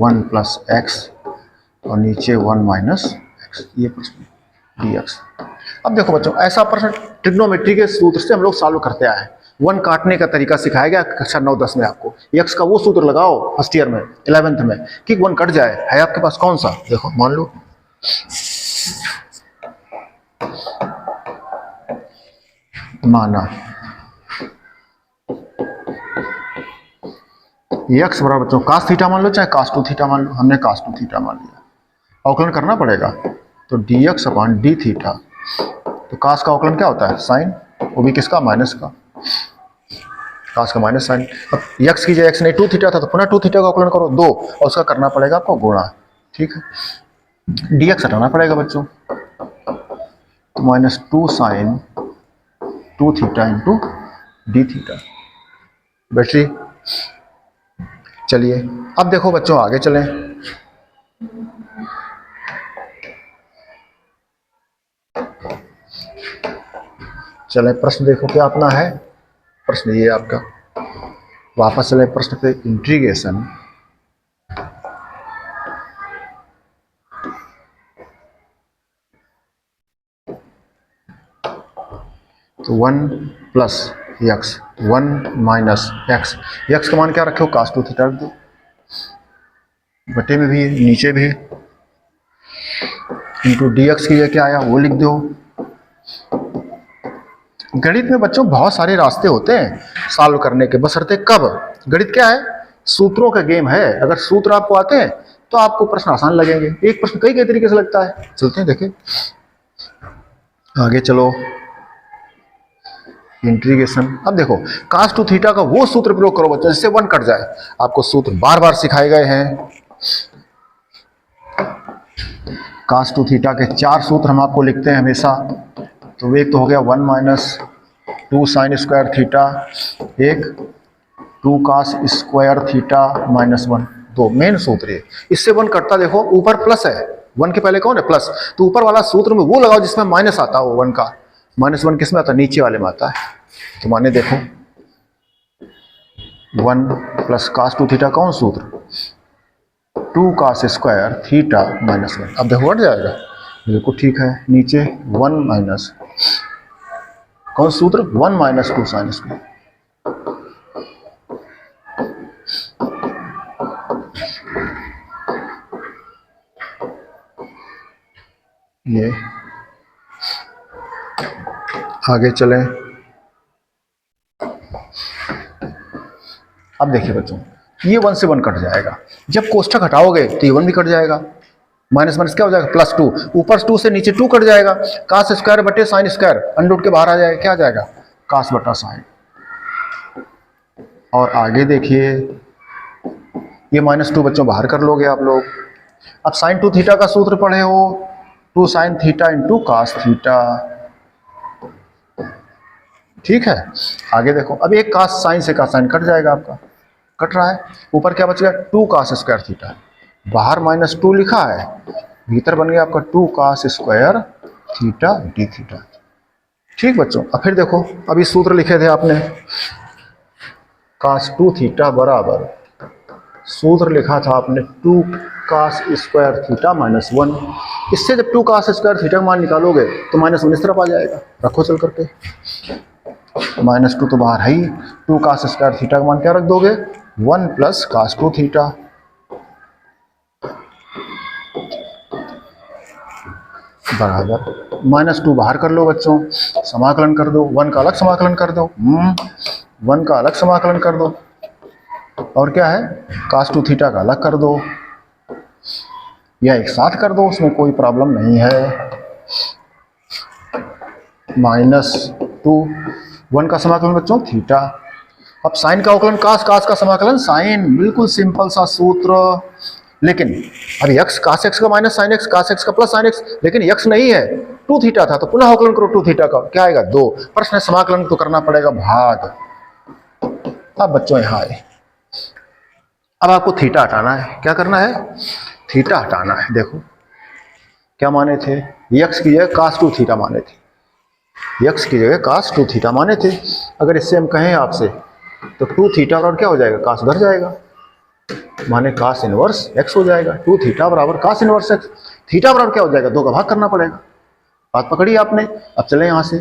1 प्लस एक्स और नीचे 1 माइनस एक्स, ये प्रश्न डी एक्स। अब देखो बच्चों ऐसा प्रश्न ट्रिग्नोमेट्री के सूत्र से हम लोग सॉल्व करते आए हैं, 1 काटने का तरीका सिखाया गया कक्षा 9-10 में आपको, एक्स का वो सूत्र लगाओ फर्स्ट ईयर में 11th में कि 1 कट जाए, है आपके पास कौन सा, देखो मान लो माना एक्स बराबर बच्चों कास थीटा मान लो चाहे कास 2 थीटा मान लो, हमने कास 2 थीटा मान लिया, अवकलन करना पड़ेगा तो D x upon D theta, तो कास का अवकलन क्या होता है साइन, वो भी किसका माइनस का, कास का माइनस साइन। अब एक्स की जगह एक्स नहीं 2 थीटा था तो पुनः 2 थीटा का अवकलन करो 2 और उसका करना पड़ेगा आपको गुणा, ठीक है डी एक्स हटाना पड़ेगा बच्चों, तो minus 2 sine 2 theta into d theta, battery. चलिए अब देखो बच्चों आगे चलें, चले प्रश्न देखो क्या अपना है, प्रश्न ये आपका, वापस चले प्रश्न पे, इंटीग्रेशन तो 1 plus x 1 minus x, x का मान क्या रखे हो कास 2 थीटा रख दो, बटे में भी नीचे भी इंटू डी एक्स की जगह क्या आया वो लिख दो। गणित में बच्चों बहुत सारे रास्ते होते हैं सॉल्व करने के, बशर्ते कब, गणित क्या है सूत्रों का गेम है, अगर सूत्र आपको आते हैं तो आपको प्रश्न आसान लगेंगे, एक प्रश्न कई कई तरीके से लगता है। चलते हैं देखें आगे चलो, इंटीग्रेशन। अब देखो कास 2 थीटा का वो सूत्र प्रयोग करो बच्चों जिससे 1 कट जाए, आपको सूत्र बार बार सिखाए गए हैं, कास 2 थीटा के 4 सूत्र हम आपको लिखते हैं हमेशा, तो एक तो हो गया 1 माइनस 2 साइन स्क्वायर थीटा, एक 2 कास स्क्वायर थीटा माइनस 1, दो मेन सूत्र है, इससे 1 कटता देखो ऊपर प्लस है, 1 के पहले कौन है प्लस, तो ऊपर वाला सूत्र में वो लगाओ जिसमें माइनस आता हो 1 का, -1 किस में आता है नीचे वाले में आता है, तो माने देखो 1 प्लस कास 2 थीटा कौन सूत्र 2 कास स्क्वायर थीटा माइनस 1, अब देखो हट जाएगा, बिल्कुल ठीक है, नीचे 1 माइनस कौन सूत्र 1 माइनस 2 साइन स्क्वायर, ये आगे चलें अब देखिए बच्चों, ये 1 से 1 कट जाएगा, जब कोष्ठक हटाओगे तो ये 1 भी कट जाएगा, माइनस माइनस क्या हो जाएगा +2, ऊपर 2 से नीचे 2 कट जाएगा, कास स्क्वायर बटे साइन स्क्वायर, अंडर के बाहर आ जाएगा, क्या आ जाएगा कास बटा साइन। और आगे देखिए ये -2 बच्चों बाहर कर लोगे आप लोग। अब साइन 2 थीटा का सूत्र पढ़े हो, 2 sin theta into cos theta, ठीक है। आगे देखो, अब एक कास साइन से कास साइन कट जाएगा, आपका कट रहा है, ऊपर क्या बच गया 2 कास स्क्वायर थीटा, बाहर -2 लिखा है, भीतर बन गया आपका 2 cos square theta d theta. ठीक बच्चों, अब फिर देखो, अभी सूत्र लिखे थे आपने कास 2 थीटा बराबर, सूत्र लिखा था आपने 2 कास स्क्वायर थीटा -1, इससे जब 2 कास स्क्वायर थीटा का मान निकालोगे तो -1 इस तरफ आ जाएगा, रखो चल करके, -2 तो बाहर है ही, 2 कास स्क्वायर थीटा का मान क्या रख दोगे 1 प्लस कास 2 थीटा, बराबर -2 बाहर कर लो बच्चों, समाकलन कर दो, 1 का अलग समाकलन कर दो, 1 का अलग समाकलन कर दो, और क्या है कास 2 थीटा का अलग कर दो, या एक साथ कर दो, उसमें कोई प्रॉब्लम नहीं है। -2 1 का समाकलन बच्चों थीटा, अब साइन का अवकलन कास, कास का समाकलन साइन, बिल्कुल सिंपल सा सूत्र। लेकिन अभी x कास x का माइनस साइन x, कास x का प्लस साइन x, लेकिन x नहीं है 2 थीटा था, तो पुनः अवकलन करो 2 थीटा का, क्या आएगा 2, प्रश्न समाकलन तो करना पड़ेगा भाग। अब बच्चों यहाँ आए, अब आपको थीटा हटाना है, क्या करना है थीटा हटाना है। देखो क्या माने थे, x की जगह कास 2 थीटा माने थे, x की जगह कास 2 थीटा माने थे, अगर इससे हम कहें आपसे तो 2 थीटा और क्या हो जाएगा कास उधर जाएगा, माने कास इनवर्स x हो जाएगा, 2 थीटा बराबर कास इनवर्स x, थीटा बराबर क्या हो जाएगा 2 का भाग करना पड़ेगा, बात पकड़ी आपने। अब चले यहां से,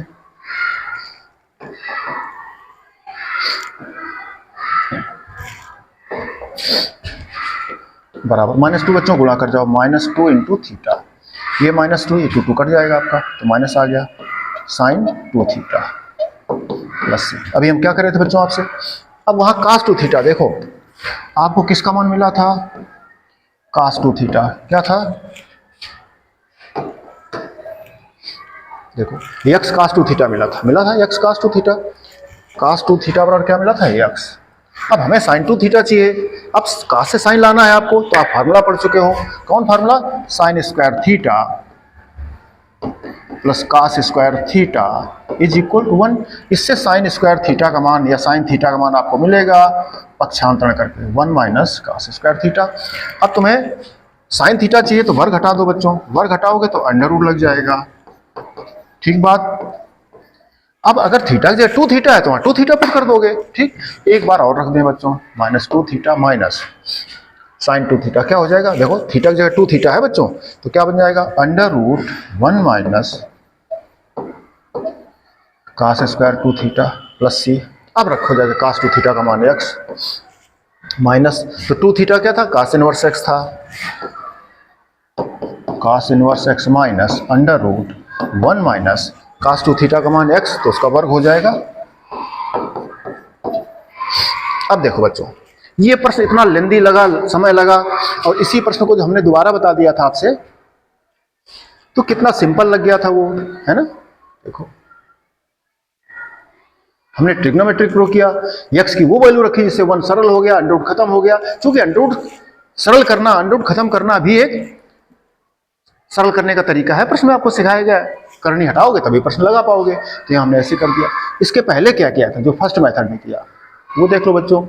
बराबर -2 बच्चों गुणा कर जाओ, -2 इंटू थीटा, ये -2 ये 2 कट जाएगा आपका, तो माइनस आ गया साइन 2 थीटा प्लस, अभी हम क्या कर रहे थे बच्चों आपसे, अब वहां कास 2 थीटा, देखो आपको किसका मान मिला था कास 2 थीटा, क्या था देखो x कास 2 थीटा मिला था x कास 2 थीटा, कास 2 थीटा बराबर क्या मिला था x। अब हमें साइन 2 थीटा चाहिए, अब कास से साइन लाना है आपको, तो आप फार्मूला पढ़ चुके हो, कौन formula sine square theta plus cos square theta is equal to 1, इससे साइन स्क्वायर थीटा का मान या साइन थीटा का मान आपको मिलेगा पक्षांतरण करके 1 माइनस कास स्क्वायर थीटा। अब तुम्हें साइन थीटा चाहिए तो वर्ग हटा दो बच्चों, वर्ग हटाओगे तो अंडर रूट लग जाएगा, ठीक बात। अब अगर थीटा की जगह 2 थीटा है तो वहां 2 थीटा पुट कर दोगे, ठीक। एक बार और रख दें बच्चों, -2 थीटा माइनस साइन 2 थीटा, क्या हो जाएगा देखो थीटा की जगह 2 थीटा है बच्चों, तो क्या बन जाएगा under root 1 minus cos square 2 theta plus c. अब रखो जाएगा कास 2 थीटा का मान x माइनस, तो 2 थीटा क्या था कास इनवर्स x था, cos inverse x minus under root 1 minus cos 2 theta का मान x, तो उसका वर्ग हो जाएगा। अब देखो बच्चों ये प्रश्न इतना लेंदी लगा, समय लगा, और इसी प्रश्न को जो हमने दोबारा बता दिया था आपसे, तो कितना सिंपल लग गया था वो, है ना। देखो हमने ट्रिग्नोमेट्रिक प्रूव किया, x की वो वैल्यू रखी जिससे 1 सरल हो गया, अंडर रूट खत्म हो गया, क्योंकि अंडर रूट सरल करना, अंडर रूट खत्म करना भी एक सरल करने का तरीका है, प्रश्न में आपको सिखाया गया है, करनी हटाओगे तभी प्रश्न लगा पाओगे, तो यहाँ हमने ऐसे कर दिया। इसके पहले क्या किया था, जो फर्स्ट मेथड में किया वो देख लो बच्चों,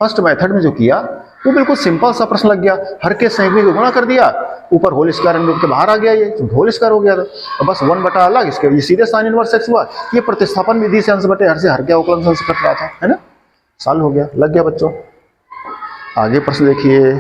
फर्स्ट मेथड में जो किया वो बिल्कुल सिंपल सा प्रश्न लग गया, हर के संयुग्मी को गुणा कर दिया, ऊपर होल स्क्वायर अंडर रूट के बाहर आ गया, ये होल स्क्वायर हो गया था, तो बस 1 बटा अलग, इसके ये सीधे साइन इनवर्स x हुआ, ये प्रतिस्थापन विधि से अंश बटे हर से हर के अवकलन से कट रहा था, है ना, साल हो गया, लग गया बच्चों। आगे प्रश्न देखिए,